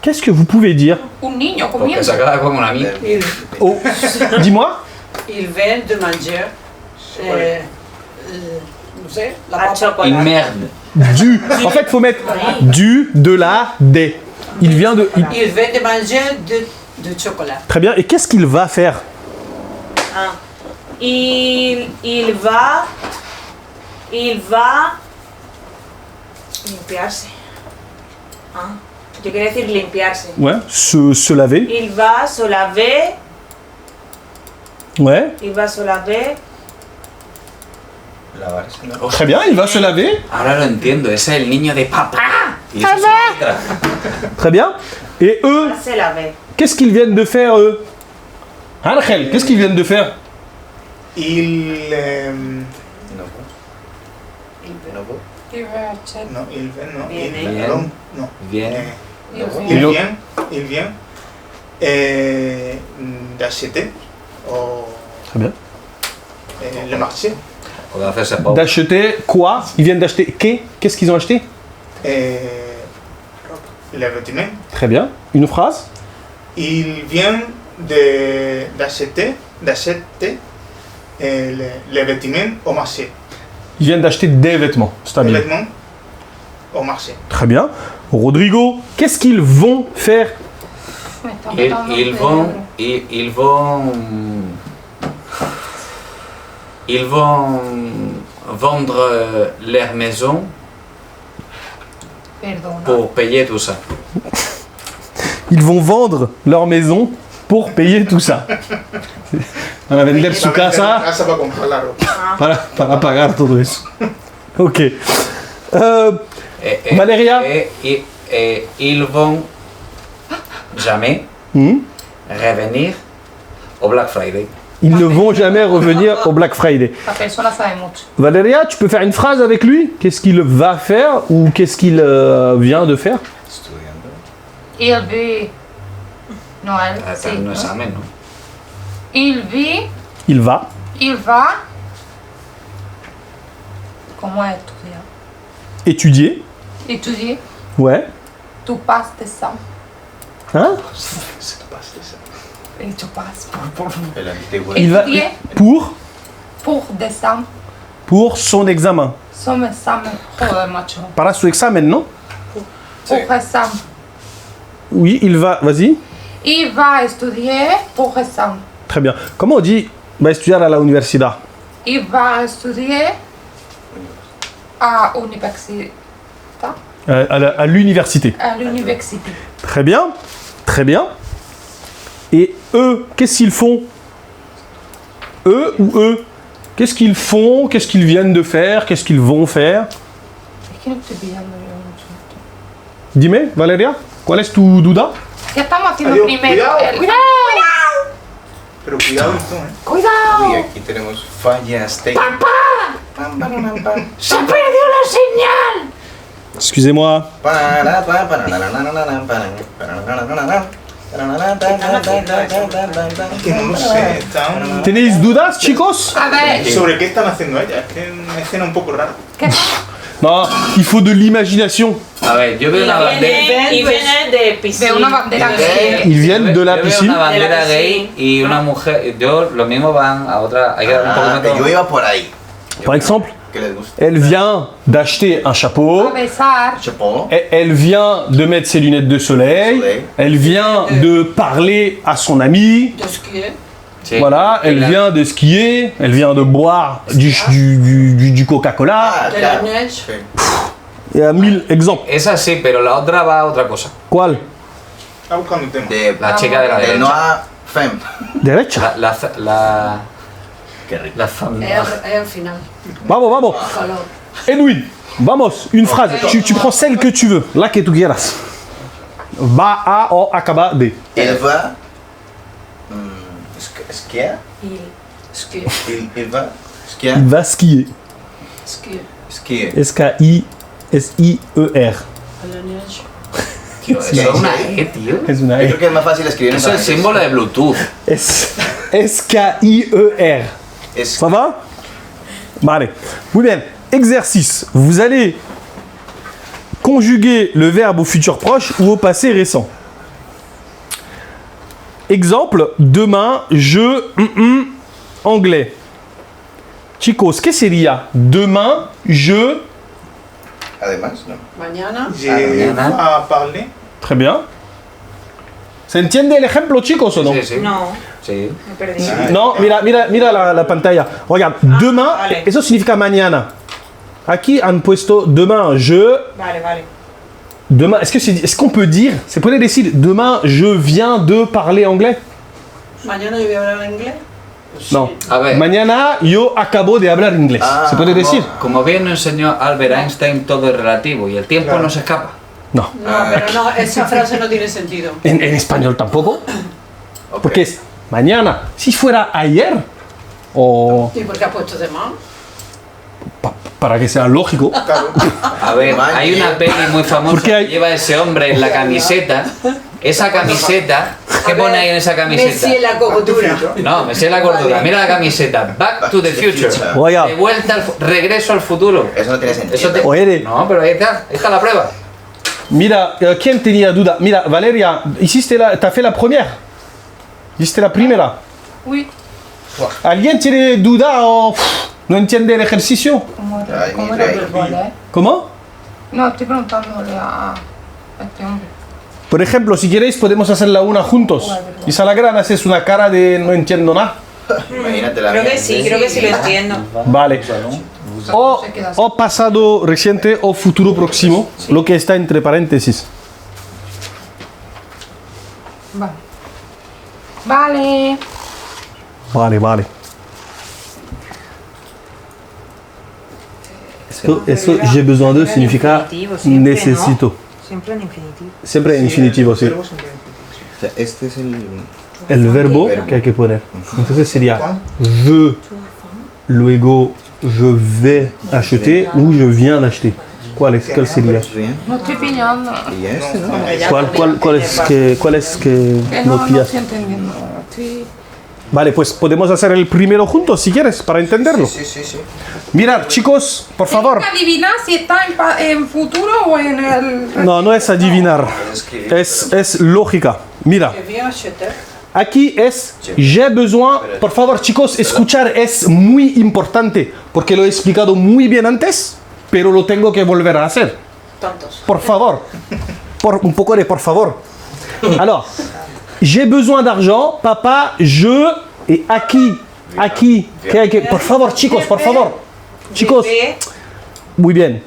Qu'est-ce que vous pouvez dire? Un niño Porque comiendo. se acaba como una mía. Oh, dis-moi. Il vient de manger. No sé, la A papa. Y chocolate. merde. Du. En fait, il faut mettre du, de la, des. Il vient de. Il vient de manger de chocolat. Très bien. Et qu'est-ce qu'il va faire? Ah. Il va limpiarse. Ah. Yo quería decir limpiarse. Ouais. Se laver. Il va se laver. Ouais. Il va se laver. Lavarse, ¿no? Très bien. Il va se laver. Ahora lo entiendo, ese es el niño de papá. Y eso es una letra. Très bien. Et eux, C'est lavé. qu'est-ce qu'ils viennent de faire, eux? Angel, qu'est-ce qu'ils viennent de faire? Il... No, no, il ven, no. Viene. Il, perdón, no. Viene. Il vient d'acheter au Très bien. le marché. O de hacerse pobre. D'acheter quoi? Ils viennent d'acheter qu'est-ce qu'ils ont acheté? Les vêtements. Très bien. Une phrase? Il vient d'acheter les vêtements au marché. Ils viennent d'acheter des vêtements. C'est Les bien. vêtements au marché. Très bien. Rodrigo, qu'est-ce qu'ils vont faire? Ils vont vendre leur maison Perdona. pour payer tout ça. Ils vont vendre leur maison pour payer tout ça. Van a vender su casa Casa para comprar la ropa. para pagar todo eso. Ok. Et Valeria? Ils vont jamais Hmm? revenir au Black Friday. Ils ne vont jamais revenir au Black Friday. La persona sabe mucho. Valeria, tu peux faire une phrase avec lui? Qu'est-ce qu'il va faire ou qu'est-ce qu'il vient de faire? Estudiando. Il vit. No, él. Hacer un Sí. examen, ¿no? Il vit. Il va. Il va. ¿Cómo es estudiar? Étudier. Étudier. Ouais. Tu passes de ça. Hein? Et tu passes. El antiguo. Il va Étudier pour pour son examen. Son examen. Joder, macho. Para su examen, non? Pour examen. Oui, il va. Vas-y. Il va estudier pour examen. Très bien. Comment on dit va estudiar a la universidad? Il va estudier à l'université. À l'université. À l'université. Très bien. Très bien. Et eux, qu'est-ce qu'ils font? Eux ou eux? Qu'est-ce qu'ils font? Qu'est-ce qu'ils viennent de faire? Qu'est-ce qu'ils vont faire? Es que no estoy pillando yo mucho. Dime, Valeria, ¿cuál es tu duda? ¿Qué estamos haciendo Adiós, primero? cuidado, Pero cuidado esto, ¿eh? Y ¡Cuidado! aquí tenemos fallas técnicas. ¡Se ha perdido la señal! Excusez-moi. Que no lo sé, están... ¿Tenéis dudas, chicos? A ver, ¿Sobre qué están haciendo ellas? Es que es una escena un poco rara. ¿qué? Non, il faut de l'imagination. A ver, yo veo una bandera. Y viene de piscina. Veo una bandera gay. Ils viennent de la Yo veo piscine. una bandera De la gay piscina. y una mujer. Yo, lo mismo van a otra. Hay que dar un Ah, que poquito. yo iba por ahí. Par exemple, ¿Qué les gusta? elle vient d'acheter un A chapeau. besar. Chapeau. Elle vient de mettre ses lunettes de soleil. Elle vient de parler à son ami. De skier. Sí. Voilà, elle Y la- vient de skier. Elle vient de boire du Coca-Cola. Ah, De la claro. neige. Sí. Il y a 1000 exemples. Esa sí, pero la otra va a otra cosa. ¿Cuál? Está buscando un tema. De, La chica de la de derecha. Noah Femme. Derecha. La Qué rico. la fam- Es al final. Vamos, vamos. Calor. Edwin, vamos, une phrase. Tu prends celle que tu veux. La que tu quieras. Va a o acaba de. Él va. Esquiar. Il skier. Il va. Esquiar. Il va skier. Skier. Esquier. S-K-I-S-I-E-R. A la neige. Tío, eso es una E, tío. Es una Yo E. creo que es más fácil escribir en Eso es francés. símbolo de Bluetooth. S-K-I-E-R. Es- Ça va? Vale. Muy bien. Exercice. Vous allez conjuguer le verbe au futur proche ou au passé récent. Exemple, demain, je anglais. Chicos, ¿qué sería? Demain, je. Además, no. Mañana. Je mañana. vais parler. Très bien. ¿Se entiende el ejemplo, chicos, o no? Sí, sí. No, Sí. me perdí. No, mira la pantalla. Regarde, demain, vale. eso significa mañana. Aquí han puesto demain, je. Vale, vale. Demain, est-ce qu'on peut dire, se puede decir, demain, je viens de parler anglais? Mañana yo voy a hablar inglés. No. A ver. Mañana yo acabo de hablar inglés. Ah, ¿Se puede decir? Como bien nos enseñó Albert Einstein, todo es relativo y el tiempo Claro. no se escapa. No. No, pero no, esa frase no tiene sentido. En español tampoco. Porque es mañana. Si fuera ayer. O ¿Y por qué has puesto de más? para que sea lógico. A ver, hay una peli muy famosa Porque hay- que lleva ese hombre en la camiseta. Esa camiseta, ¿qué pone ahí en esa camiseta? Messi en la cogotura. No, me sé la cordura. Mira la camiseta. Back to the future. Vaya. De vuelta regreso al futuro. Eso no tiene sentido. Eso te- Oye, No, pero ahí está la prueba. mira, ¿quién tenía duda? Mira, Valeria, t'as fait la première. Hiciste la primera. Oui. ¿Alguien tiene duda o no entiende el ejercicio? Ay, ¿Cómo mi era el rey. verbo leer? ¿Cómo? No, estoy preguntándole a este hombre. Por ejemplo, si queréis podemos hacerla una juntos. Y Salagrán haces una cara de no entiendo nada. Imagínate la Creo mía. que sí, creo que sí lo entiendo. Vale. O pasado reciente o futuro próximo, lo que está entre paréntesis. Vale. Vale. Vale, vale. Eso j'ai besoin de significa Siempre, necesito. ¿no? Siempre en infinitivo. Siempre en infinitivo, sí. O sea, este es El verbo que hay que poner. Entonces sería je, luego je vais acheter ou je viens d'acheter. ¿Cuál sería? No estoy pillando. Y este, ¿no? ¿Cuál es que Que no no pillas? estoy entendiendo. Estoy... Vale, pues podemos hacer el primero juntos si quieres, para entenderlo. Sí, sí, sí. Mirad, chicos, por favor. Tengo que adivinar si está en futuro o en el... No, no es adivinar. Es lógica. Mira. Que bien acheter. Aquí es j'ai besoin. Por favor, chicos, escuchar es muy importante porque lo he explicado muy bien antes, pero lo tengo que volver a hacer. Tontos. Por favor. Un poco de por favor. Alors, j'ai besoin d'argent, papa, je et aquí. ¿Qué hay que? Por favor, chicos, por favor. Chicos. Muy bien.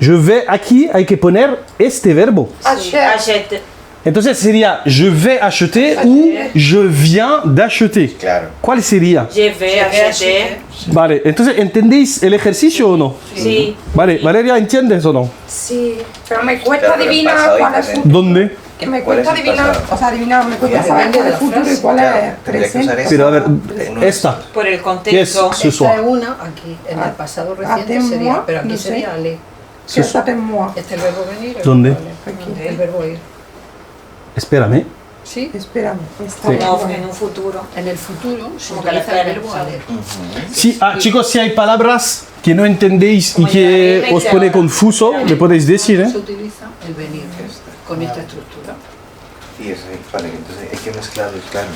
Je vais aquí, hay que poner este verbo. Achete. Entonces sería je vais acheter ou je viens d'acheter. Claro. ¿Cuál sería? Je vais acheter. Vale, entonces ¿entendéis el ejercicio o no? Sí. Vale, Valeria, ¿entiendes o no? Sí, pero me cuesta Pero el adivinar pasado cuál es diferente. ¿Dónde? Que me ¿Cuál es cuesta el adivinar, pasado? o sea, adivinar, me cuesta saber Depende cuál de es la futuro y frase. cuál Claro, es tendría que usar presente. esta. Pero a ver, Uno esta. Por el ¿Qué es contexto. ce Esta soir? es una aquí, en el pasado reciente Attends-moi, sería, pero aquí no sé. sería aller. Que ça t'aime moi. Este es el verbo venir. el ¿Dónde? verbo aller. El verbo ir. Espérame. Sí, Espérame. Como en un futuro. en el futuro se Como que la utiliza el espera, verbo ¿sabes? aller. Sí, chicos, si hay palabras que no entendéis y que os pone confuso, me podéis decir, ¿eh? Se utiliza el venir con esta estructura. Y eso, vale, entonces hay que mezclarlos, claro.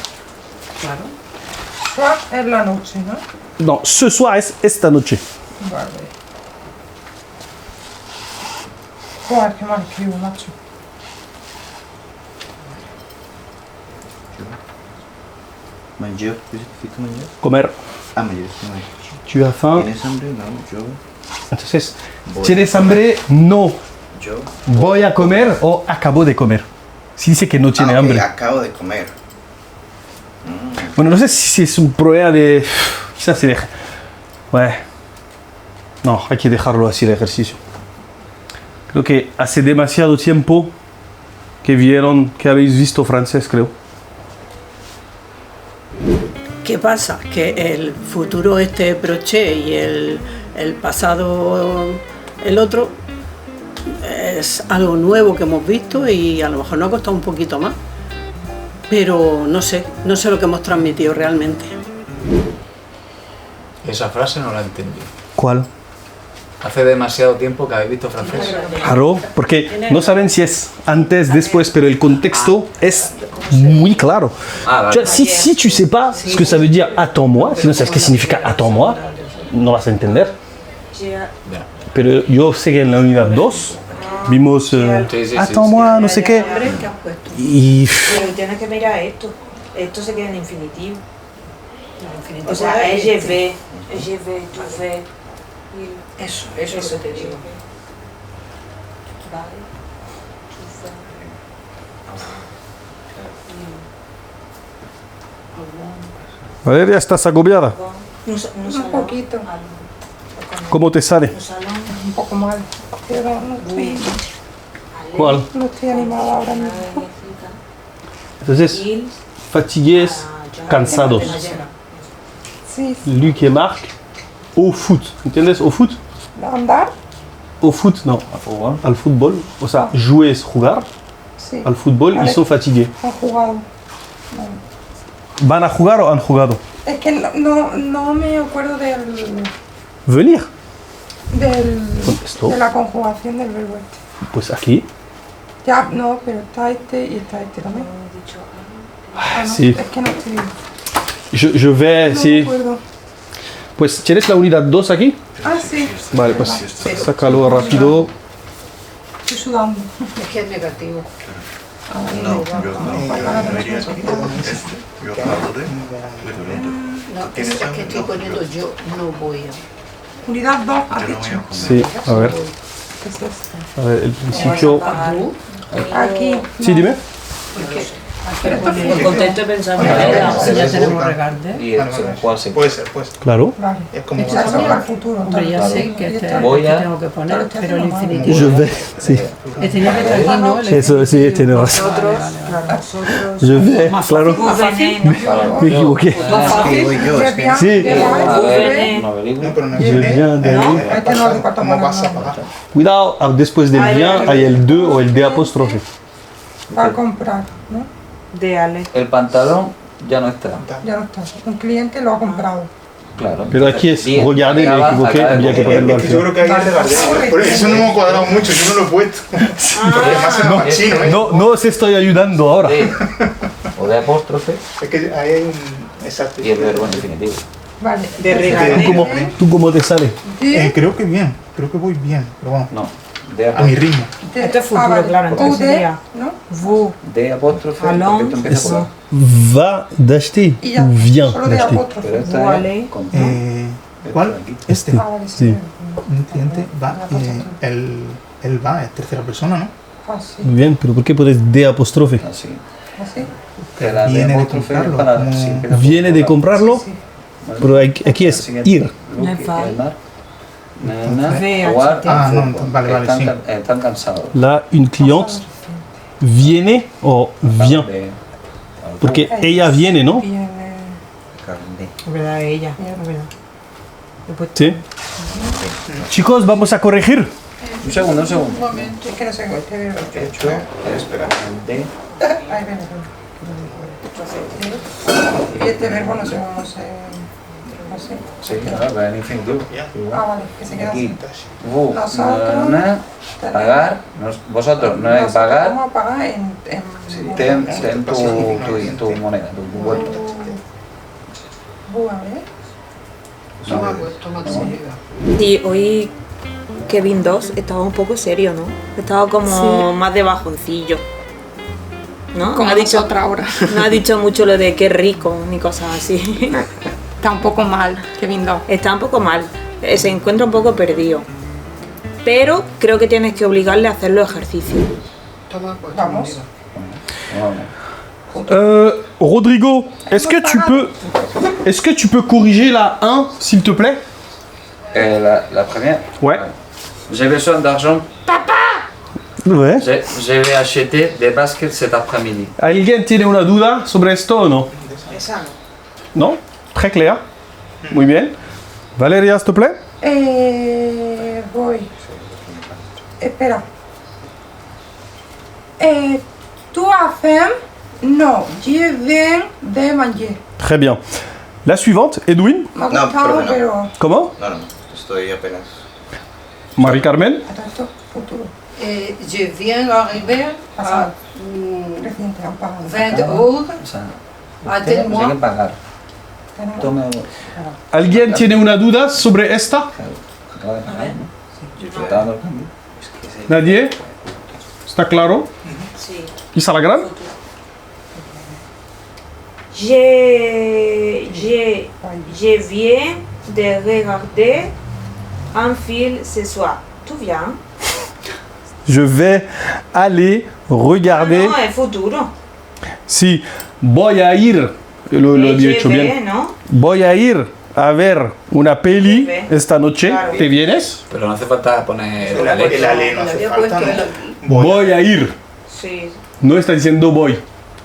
Claro. Soir es la noche, ¿no? No, ce soir es esta noche. Vale. Joder, qué mal escribo, macho. Manger, ¿qué significa manger? Comer. Ah, manger es comer. Tu as faim. ¿Tienes hambre? No, yo. Entonces, ¿tienes hambre? No. Yo. Voy a comer o acabo de comer. Si dice que no tiene ok, hambre. acabo de comer. Bueno, no sé si es un problema de... Quizás se deja... Bueno. No, hay que dejarlo así el ejercicio. Creo que hace demasiado tiempo que habéis visto francés, creo. ¿Qué pasa? Que el futuro este proché y el pasado el otro es algo nuevo que hemos visto y a lo mejor nos ha costado un poquito más. Pero no sé lo que hemos transmitido realmente. Esa frase no la entendí. ¿Cuál? Hace demasiado tiempo que habéis visto francés. Claro, porque no saben si es antes, después, pero el contexto es muy claro. Ah, vale. Tu vois, si tu sais pas ce que ça veut dire attends-moi, si no sabes qué significa attends-moi, no vas a entender. Ya. Pero yo sé que en la unidad 2 vimos sí, attends-moi, no sé qué. ¿Qué has puesto? Y Pero tienes que mirar esto. Esto se queda en infinitivo. Infinitivo. O sea, es je vais, tu vais. Eso es lo que te digo. Vale. Tu vais. Valeria, estás agobiada. Un poquito. ¿Cómo te sale? Un salón. Un poco mal. Pero no estoy... ¿Cuál? No estoy animada ahora mismo. Entonces, fatigués, cansados. Sí, Luc et Marc, au foot. ¿Entiendes? Au foot. andar. Au foot, no. Al fútbol. O sea, jouer es jugar. Sí. Al fútbol, Vale. ils sont fatigués. Han jugado. ¿Van a jugar o han jugado? Es que no me acuerdo Venir. de la conjugación del verbo este. Pues aquí. Ya, no, pero está este y está este también. Ah, no, sí. Es que no estoy viendo. Je vais, No sí. me acuerdo. Pues, ¿tienes la unidad 2 aquí? Ah, sí. Vale, pues sácalo rápido. Estoy sudando. Es que es negativo. No, No, es que estoy poniendo yo no voy a. Unidad 2, has dicho. Sí, a ver. ¿Qué es esto? A ver, el principio. Aquí. Sí, dime. El contexto de pensamiento ya tenemos regarte. Y el cual se Puede ser. Claro. Vale. Es como Esto es para el futuro. Hombre, ya sé que este Voy que a- tengo que poner, pero el infinitivo. Je vais. Sí. Tenía que estar aquí, ¿no? El Eso, sí, tienes razón. Je vais, claro. Vous venez, ¿no? Me equivoqué. voy yo, es que... Sí. A Vous ver, venez. una película. No, pero no Je viens d'aller. Este no hace falta ¿Cómo poner vas a nada. pagar? Cuidado, después del bien hay el 2 o el D apóstrofe. Para comprar, ¿no? De Ale. El pantalón ya no está. Ya no está. Un cliente lo ha comprado. Claro. Pero aquí es, Bien, regardez, me acaba- equivoqué, acaba de había que coger. ponerlo al Es que yo final. creo que ahí es regardé. Por eso no me ha cuadrado mucho, yo no lo he puesto. Porque además era más chino, ¿eh? No os estoy ayudando ahora. De, o de apóstrofe Es que ahí hay un... Exacto. y el verbo en definitivo. Vale. De ¿Tú regalar. cómo te sale? Creo que bien, creo que voy bien, pero bueno, No. De a mi ritmo. Esto es futuro, claro, entonces sería ¿no? vous De apóstrofe. allons, porque esto empieza por eso. Va d'acheter Y ya. ou vient Solo de d'acheter. apóstrofe. Pero esta Vous es allez. con- ¿Cuál? Este. Ah, vale, Sí. Un cliente va, él va, es tercera persona, ¿no? Ah, sí. Muy bien, pero ¿por qué pones D apóstrofe? Así. Así. Que la de Viene de apóstrofe es comprarlo, para. como- sí, empieza por Viene de la- comprarlo, Sí. pero aquí es Siguiente. ir. Luke No es fácil. y el mar. Nana, VHT. jugar Ah, al no, fútbol. vale, vale, Están sí. Están cansados. Là, une cliente viene o vient. De- Porque ella viene, ¿no? Viene. Es verdad, ella. Es verdad. Después- Sí. Chicos, vamos a corregir. Un segundo, un segundo. Un momento. Es que no sé qué verbo. Hecho, espera. De Ahí viene. Y este verbo no sé cómo se. No sé. sí, claro, va en infinitivo. Ah, vale, que se queda Aquí, así. vous, Nosotros nana, pagar, vosotros no es Nosotros pagar, vamos a pagar en sí, ten tu moneda, tu vuelta. Toma, toma comida. Y hoy Kevin 2 estaba un poco serio, ¿no? Estaba como más de bajoncillo. ¿No? Como ha dicho, nosotras ahora. no ha dicho mucho lo de qué rico ni cosas así. Está un poco mal, Kevin 2. Está un poco mal. Se encuentra un poco perdido. Pero creo que tienes que obligarle a hacer los ejercicios. Toma, pues, Vamos. Rodrigo, est-ce que tu peux corriger la 1, s'il te plaît? La première. Ouais. J'ai besoin d'argent. Ouais. Je vais acheter des baskets cet après-midi. ¿Alguien tiene una duda sobre esto o no? Esa no. ¿No? Très clair. Muy bien. Valeria, s'il te plaît? Voy. Espera. Tu as faim? No, je viens de manger. Très bien. La suivante, Edwin. Me ha No, gustado, pero no. pero. Comment? No, no, estoy apenas... Marie-Carmen? Atento, futuro. Je viens d'arriver à Reciente, han pagado. 20 euros. O sea, Attends hay que moi. pagar. Tome. ¿Alguien tiene una duda sobre esta? Acaba de pagar, ¿no? Yo estaba dando el cambio. ¿Nadie? ¿Está claro? Sí. ¿Y Salagram? Je viens de regarder un film ce soir. Tu viens? Je vais aller regarder. No, es futuro. Sí, voy a ir. Lo había hecho Je bien. vais, ¿no? Voy a ir a ver una peli Ve. esta noche. Claro. ¿Te vienes? Pero no hace falta poner El la leche. ale no hace había falta, puesto ¿no? el- Voy a ir. Sí. No está diciendo voy.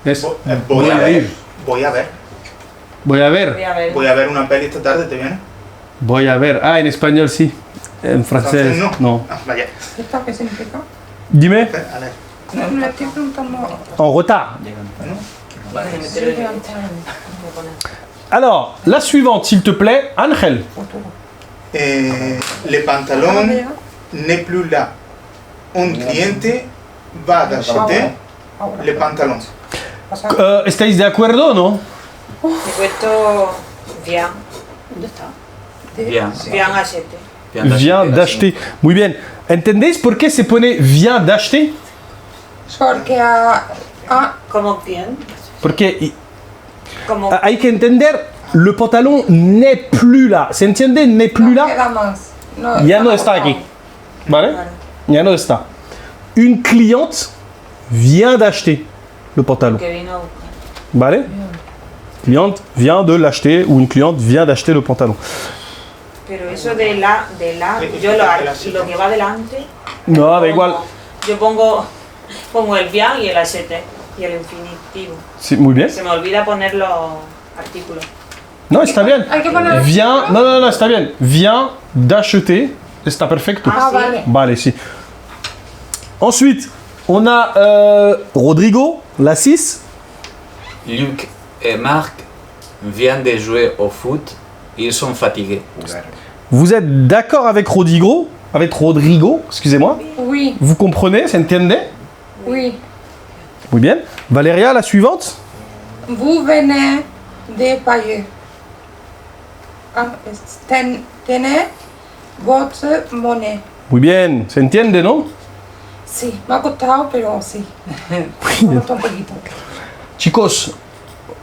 Es voy a ir. Voy a ver. Voy a ver. Voy a ver. Voy a ver una peli esta tarde, ¿te viene? Voy a ver. Ah, en español sí. En francés Entonces, no. Ah, vaya. ¿Esto qué significa? Dime. A ver. No, le estoy preguntando. En retard. Alors, la suivante, s'il te plaît, Ángel. Le pantalón n'est plus là. Un cliente va d'acheter le pantalón. ¿Estáis de acuerdo o no? He puesto bien. ¿Dónde está? Bien. Bien acheté. Vient d'acheter. Muy bien. ¿Entendéis por qué se pone vient d'acheter? Porque Como bien. Porque Como hay que entender, le pantalón n'est plus là. ¿Se entiende? N'est plus là. queda más. Ya no está aquí. ¿Vale? Ya no está. Une cliente vient d'acheter le pantalon. que vino a buscar. ¿Vale? Cliente vient de l'acheter ou une cliente vient d'acheter le pantalon. Pero eso de la, yo lo que va delante. No, da igual. Yo pongo el bien y el achete y el infinitivo. Sí, muy bien. Se me olvida poner los artículos. No, está bien. Hay que poner. Vient, no, está bien. Vient d'acheter, está perfecto. Ah, vale. Vale, sí. Ensuite, on a Rodrigo, la 6. Luc et Marc viennent de jouer au foot. Ils sont fatigués. Vous êtes d'accord avec Rodrigo? Avec Rodrigo, excusez-moi. Oui, Vous comprenez? ¿Se entiende? oui. Muy bien. Valéria, la suivante. Vous venez de payer. Tenez votre monnaie. Muy bien. ¿Se entiende, no? Sí, me ha costado, pero sí. Me costó un poquito. Chicos,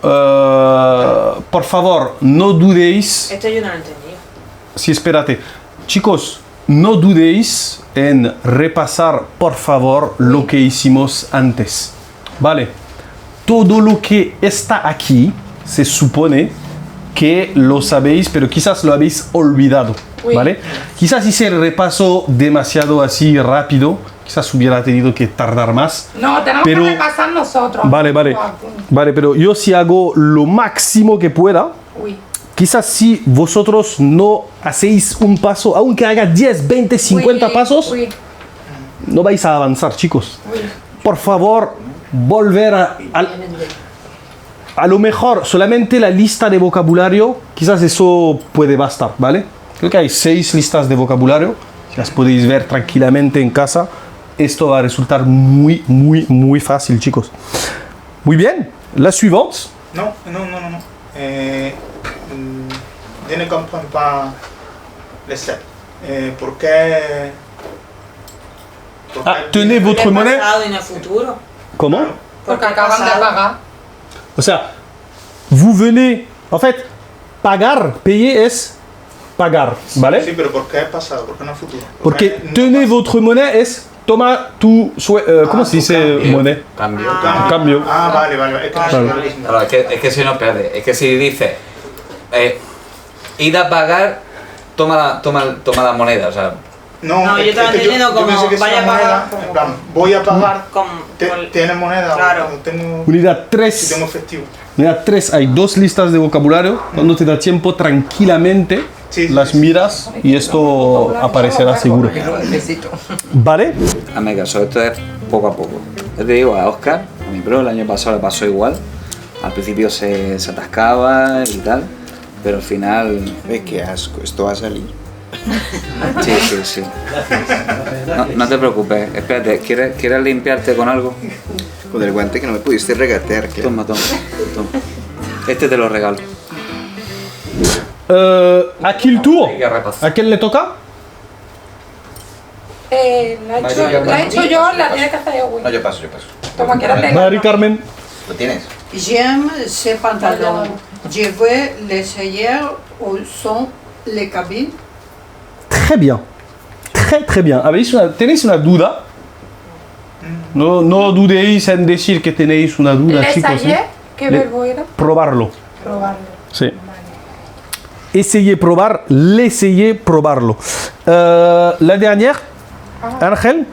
por favor, no dudéis. Esto yo no lo entendí. Sí, espérate. Chicos, no dudéis en repasar, por favor, lo que hicimos antes. Vale. Todo lo que está aquí se supone que lo sabéis, pero quizás lo habéis olvidado. Oui. ¿Vale? Quizás hice el repaso demasiado así rápido. Quizás hubiera tenido que tardar más. No, tenemos Pero- que repasar nosotros. Vale, vale. Vale, pero yo sí hago lo máximo que pueda. Oui. Quizás si vosotros no hacéis un paso, aunque haga 10, 20, 50 Oui, pasos, Oui, no vais a avanzar, chicos. oui. Por favor, volver a lo mejor solamente la lista de vocabulario, quizás eso puede bastar, ¿vale? Creo que hay 6 listas de vocabulario, si las podéis ver tranquilamente en casa. Esto va a resultar muy, muy, muy fácil, chicos. Muy bien, la suivante. No. Je ne comprends pas le set. ¿Por qué? Ah, tenez votre En el monnaie. pasado y en el futuro. Comment? Porque acaban de pagar. O sea, vous venez, en fait, pagar, payer es pagar, ¿vale? Sí, pero ¿por qué pasado? ¿Por qué no futuro? Porque no tenez pasa- votre monnaie es toma tu ¿cómo se tu dice cambio. monnaie? Cambio. Cambio. Ah, vale. Es que no Claro. es lo mismo. Claro, es que si no pierde. Es que si dice id a pagar, toma la moneda. O sea, No, yo es que estaba entendiendo como pensé que es vaya una a pagar, moneda, como- en plan, voy a pagar. Con- ¿Tienes moneda? Claro. O tengo, Unidad si 3. tengo efectivo. Unidad 3 hay 2 listas de vocabulario. Cuando te da tiempo, tranquilamente Sí, sí, las sí. miras y esto aparecerá seguro. ¿Vale? Hazme caso, esto es poco a poco. Yo te digo, a Oscar, a mi pro, el año pasado le pasó igual. Al principio se atascaba y tal, pero al final... Qué asco, esto va a salir. Sí. No te preocupes, espérate, ¿quieres limpiarte con algo? Con el guante que no me pudiste regatear. ¿qué? Toma. Este te lo regalo. ¿A qui el tour? hay que repasar. ¿A quién le toca? La he hecho yo, la tiene que hacer yo, güey. No, yo paso. Toma, que la tenga. Mari Carmen. ¿Lo tienes? J'aime ces pantalons. Je veux les essayer où sont les cabines. Très bien. Très bien. ¿Tenéis una duda? No dudéis en decir que tenéis una duda, ¿Le chicos. ensayé? ¿Qué Le- verbo era? Probarlo. Probarlo. Sí. Essayez, probar, l'essayer, probarlo. La dernière, Ángel.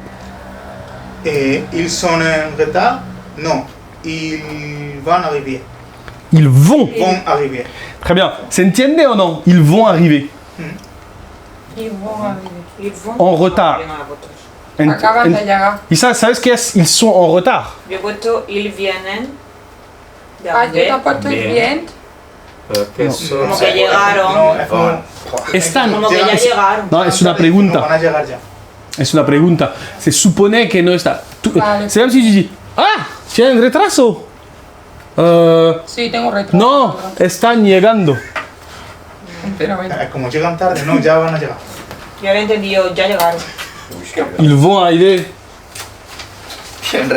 Ils sont en retard? Non. Ils vont arriver. Ils vont. Vont arriver. Très bien. ¿Se entiende o no? Ils vont arriver. Y vont En retard. Acaban de llegar. ¿Y sabes qué es? Ils sont en retard. Yo he puesto il vienen. De Ah, yo te he arriver. puesto Bien. bien. Pero que eso... Como que llegaron. No, es como... Están. Como que ya llegaron. No, es una No, pregunta. van a llegar ya. Es una pregunta. Se supone que no está. Vale. C'est comme si tu dis ah, tiene retraso. Sí, tengo retraso. No, están llegando. Enteramente. Es como llegan tarde, no, ya van a llegar. Yo había entendido, ya llegaron. Ils vont arriver.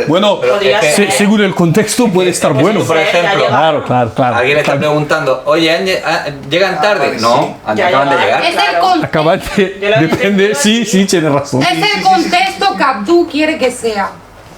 Bueno, Podría ser. según el contexto puede estar bueno. Por ejemplo, Claro, claro, claro. alguien está preguntando, oye, ¿llegan tarde? sí. No, Ya acaban de llegaron. llegar. Es el, con- Acaban de, depende. Sí, sí, tiene razón. es el contexto que tú quieres que sea.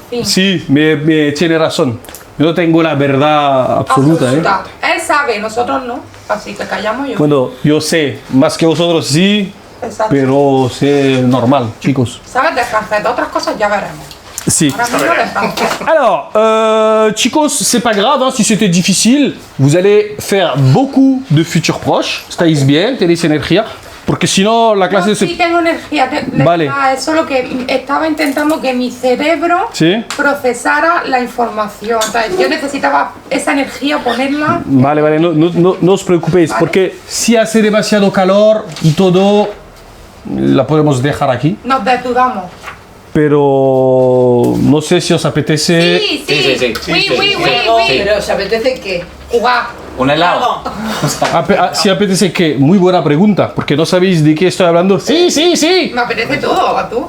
Fin. Sí, me tiene razón. Yo no tengo la verdad absoluta, ¿eh? Absoluta. Él sabe, nosotros no. Así que callamos yo. Bueno, yo sé, más que vosotros sí, Exacto. pero sé normal, chicos. Sabes de francés, de otras cosas ya veremos. Sí. Ahora mismo de francés. Alors, chicos, c'est pas grave, hein, si c'était difficile, vous allez faire beaucoup de futurs proches. ¿Estáis bien? ¿Tenéis energía? Porque si no, la clase No, se... sí tengo energía. Vale. Es solo que estaba intentando que mi cerebro ¿Sí? procesara la información. O sea, yo necesitaba esa energía, ponerla. Vale, vale, no os preocupéis, Vale. porque si hace demasiado calor y todo, la podemos dejar aquí. Nos desnudamos. Pero no sé si os apetece... Sí, sí. Sí, sí, sí. Oui, Sí, oui, sí, oui, sí. oui. Pero ¿os apetece qué? Jugar. ¿Un helado? Si apetece que, muy buena pregunta, porque no sabéis de qué estoy hablando. Sí, sí, sí. Me apetece todo, a tú.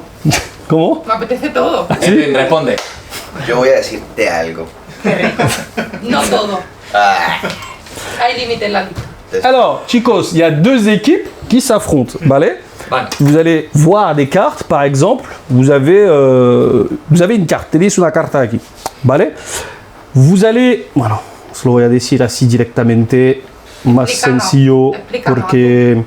¿Cómo? Me apetece todo. Edwin, responde. Yo voy a decirte algo. No todo. Ah, Hay límite en la lista. Alors, chicos, il y a deux équipes qui s'affrontent, ¿vale? Vale. Vous allez voir des cartes, par exemple, vous avez une carte, tenéis una carta aquí, ¿vale? Vous allez, bueno, os lo voy a decir así directamente, más Explícanos, sencillo, explícanos. porque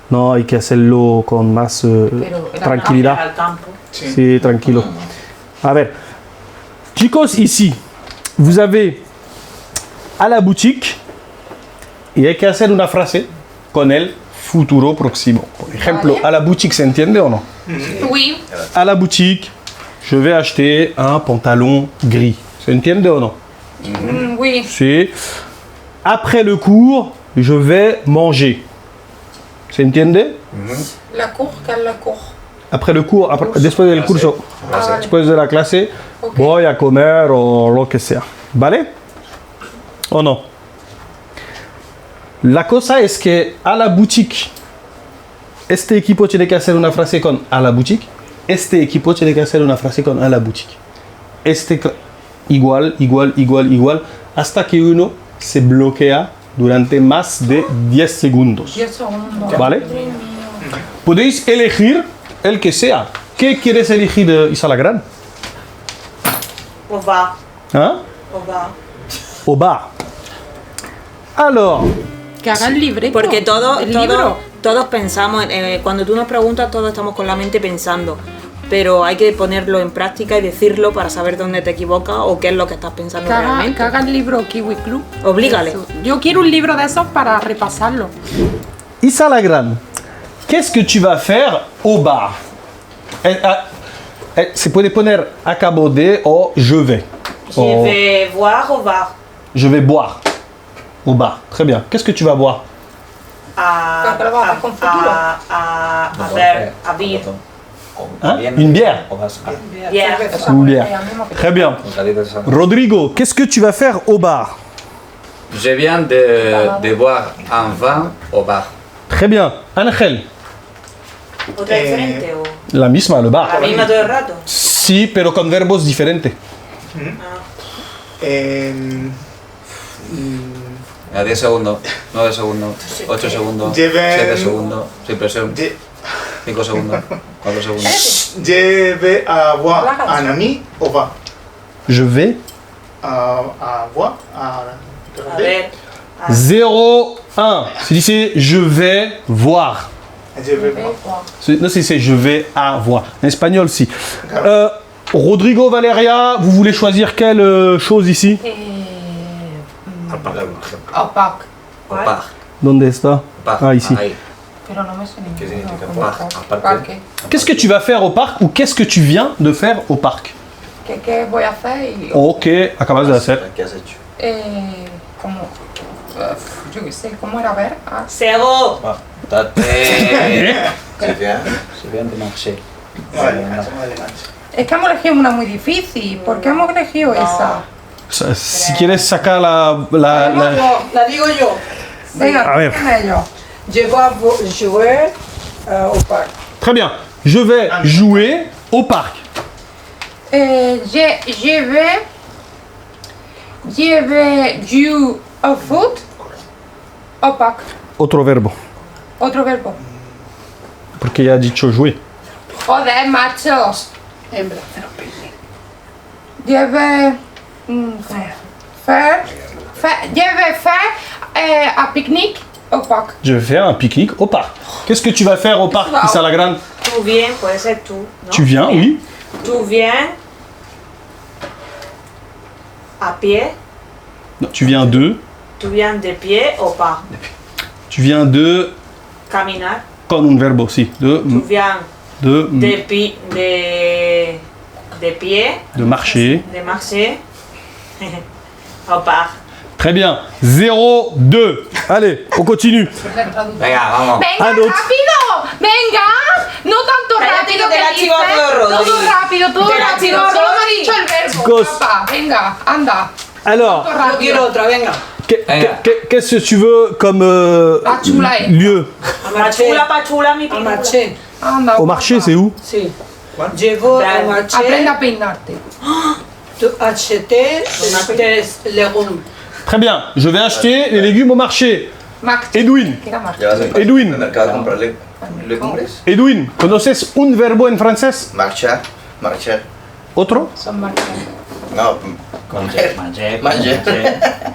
no hay que hacerlo con más era tranquilidad. Al campo. Sí, tranquilo. A ver, chicos, ici, vous avez à la boutique, y hay que hacer una frase con el futuro próximo. Por ejemplo, Vale. à la boutique, ¿se entiende o no? Oui. À la boutique, je vais acheter un pantalon gris. ¿Se entiende o no? Oui. Sí. Après le cours, je vais manger. ¿Se entiende? La cour, ¿qué es la cour? Après le cours, después del curso, Ah, vale. después de la clase, Ok. voy a comer o lo que sea. ¿Vale? ¿O no? La cosa es que a la boutique, este equipo tiene que hacer una frase con a la boutique, este equipo tiene que hacer una frase con a la boutique. Igual, hasta que uno se bloquea durante más de 10 segundos. 10 segundos. ¿Vale? Podéis elegir el que sea. ¿Qué quieres elegir, Isalagrán? Pues va. ¿Ah? Pues va. Au bar. Alors, Que hagan libre. Porque el libro. todos pensamos, cuando tú nos preguntas, todos estamos con la mente pensando. Pero hay que ponerlo en práctica y decirlo para saber dónde te equivocas o qué es lo que estás pensando Que realmente. haga el libro Kiwi Club. Oblígale. Yo quiero un libro de esos para repasarlo. Isalagrán, qu'est-ce que tu vas faire au bar? Se puede poner acabo de o je vais. Je vais voir au bar. Je vais boire au bar. Très bien. Qu'est-ce que tu vas boire? A ver, a beer. Hein? Une bière. Yeah. Une bière. Très bien. Rodrigo, qu'est-ce que tu vas faire au bar? Je viens de boire un vin au bar. Très bien. Ángel, ¿Otra diferente o la misma, le bar. la misma todo el rato? Sí, pero con verbos diferentes. A 10 segundos, 9 segundos, 8 segundos, Lleven- 7 segundos, sin presión, 5 segundos, 4 segundos. Je vais avoir un ami au bar. Je vais À voir, à A ver. 0, 1. Se dice je vais voir. Je vais voir. No se dice je vais avoir. En español sí. Rodrigo, Valeria, vous voulez choisir quelle chose ici? Opac. Opac. Donde está? Opac. Ah, ici. Ahí. Pero no me suena. ¿Qué significa opac? Parque. Qu'est-ce que tu vas faire au parc ou qu'est-ce que tu viens de faire au parc? ¿Qué voy a hacer? Y, Ok, acabas de hacer. ¿Qué has hecho? como, yo qué sé, ¿cómo era ver? Ah, Sego. Tate. ¿Se vea? Se vean de marché. es que hemos elegido una muy difícil. ¿Por qué hemos elegido esa? Si quieres sacar La digo yo. Venga, A ver. ¿quién yo? Je vais jouer au parc. Très bien. Je vais jouer au parc. Je vais jouer au foot. Opac. Otro verbo. Otro verbo. Porque ya ha dicho jouer. Joder, machos. Hembra. Je vais faire un pique-nique au parc. Je vais faire un pique-nique au parc. Qu'est-ce que tu vas faire au parc, Issa la Grande? Tú viens, puede ser tú, ¿no? Tu viens, oui. Tú viens a pie, Non, tu viens de. tú viens de pie o pas. Tu viens de. Caminar, Con un verbo, si. tú viens De de pie, marcher. de marcher au parc. Très bien. 0-2. Allez, on continue. Venga, vamos. ¡Venga, Ah, no. rápido! ¡Venga! No tanto Cállate, rápido que te la dice. chivo todo, Todo Rodri. rápido, todo Te la rápido. chivo, Solo me ha Rodri. dicho el verbo. Chicos. Papá, venga, anda. Alors, Todo Yo rápido. quiero otra, venga. qu'est-ce que tu veux comme Ah, chula, lieu? Pachula, mi A película. marché. Anda. Au marché, papá. c'est où? Sí. Je vais au marché. Aprende a peinarte. Acheter des légumes. Très bien. Je vais acheter les légumes au marché. Max. Edwin. ¿Qué era Max? ¿Ya vas Edwin. al mercado a comprarle legumbres? Edwin, ¿conoces un verbo en francés? Marchar. Marchar. ¿Otro? Son Max. No, Manger. Manger.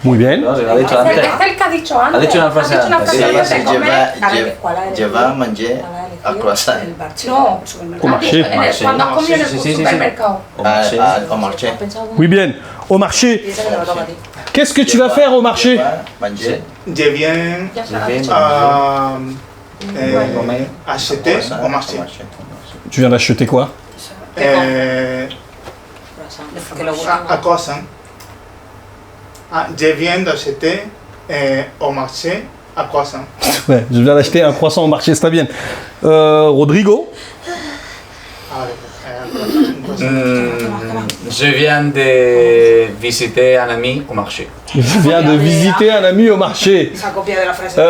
Muy bien. No, se lo ha dicho Es antes. el que ha dicho antes. Ha dicho una frase Ha dicho una antes. frase Sí, antes de sí, comer. lleva a manger a croissant. No. Au marché. Cuando has comido en el Sí, sí, sí, sí. supermercado. Au marché. Oui, bien. Au marché. Piensa que te lo toca a ti. Qu'est-ce que tu vas faire au marché? Manger. Je viens Ya se lo ha Bien. dicho. a Comer. acheter au marché. Tu viens d'acheter quoi? Que lo buscan. A croissant. Ah, je viens d'acheter au marché à croissant. Ouais, je viens d'acheter un croissant au marché, está bien. Rodrigo, Ah, un croissant. Je viens de visiter un ami au marché. je viens de visiter un ami au marché. Esa copia de la frase.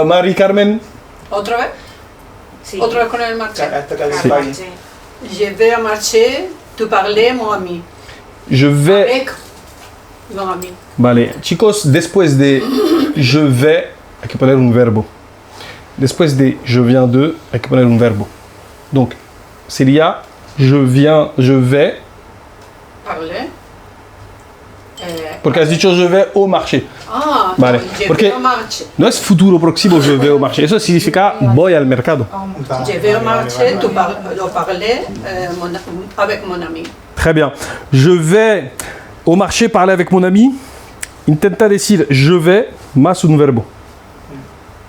Marie Carmen, ¿Otra vez? Sí. Otra vez con el marché. Esta que Sí. hay. Sí. Je vais au marché, tu parles, mon ami. je vais. Avec mon ami. Vale, chicos, después de je vais, hay que poner un verbo. Después de je viens de, hay que poner un verbo. Donc, sería je viens, je vais, Parler. porque has dicho je vais au marché. Ah, Vale, je porque- vais au marché. No es futuro próximo je vais au marché, eso significa voy al mercado. Je vais au marché, tu parles avec mon ami. Très bien. Je vais au marché parler avec mon ami. Intenta decir je vais más un verbo.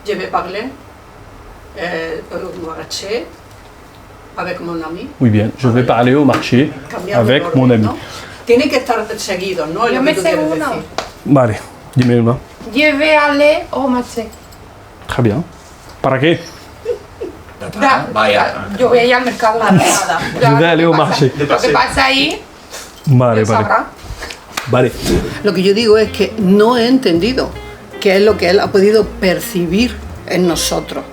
Je vais parler au marché avec mon ami. Muy bien, je vais parler au marché Cambiando avec el orden, mon ami. ¿no? Tiene que estar seguido, ¿no? Es Yo lo me que tú sé quieres uno. decir. Vale, dime una. Je vais aller au marché. Très bien. ¿Para qué? Vaya. Yo voy a ir al mercado. Je vais aller au marché. Lo que pasa ahí, Vale, él vale. sabrá. Vale. Lo que yo digo es que no he entendido qué es lo que él ha podido percibir en nosotros.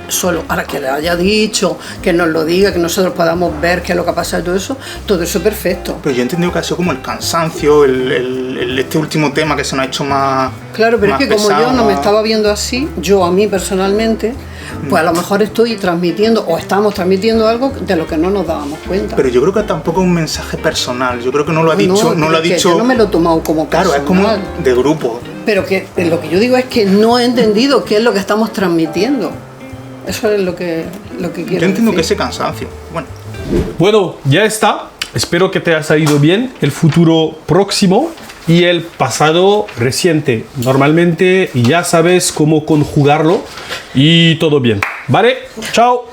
Solo para que le haya dicho, que nos lo diga, que nosotros podamos ver qué es lo que ha pasado y todo eso perfecto. Pero yo he entendido que ha sido como el cansancio, este último tema que se nos ha hecho más. Claro, pero es más que como pesado, yo no me más- estaba viendo así, yo a mí personalmente, pues a lo mejor estoy transmitiendo o estamos transmitiendo algo de lo que no nos dábamos cuenta. Pero yo creo que tampoco es un mensaje personal. Yo creo que no lo ha No, dicho. No lo ha es que dicho. yo no me lo he tomado como Claro, es como personal. de grupo. Pero que lo que yo digo es que no he entendido qué es lo que estamos transmitiendo. Eso es lo que quiero Yo entiendo que decir. ese cansancio. Bueno, Bueno, ya está. espero que te haya salido bien el futuro próximo y el pasado reciente. Normalmente ya sabes cómo conjugarlo y todo bien. ¿Vale? ¡Chao!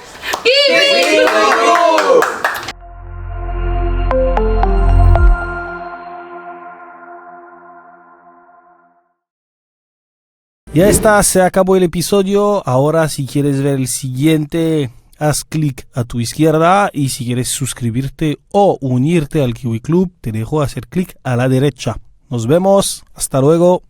Ya está, se acabó el episodio. Ahora si quieres ver el siguiente, haz clic a tu izquierda y si quieres suscribirte o unirte al Kiwi Club, te dejo hacer clic a la derecha. Nos vemos, hasta luego.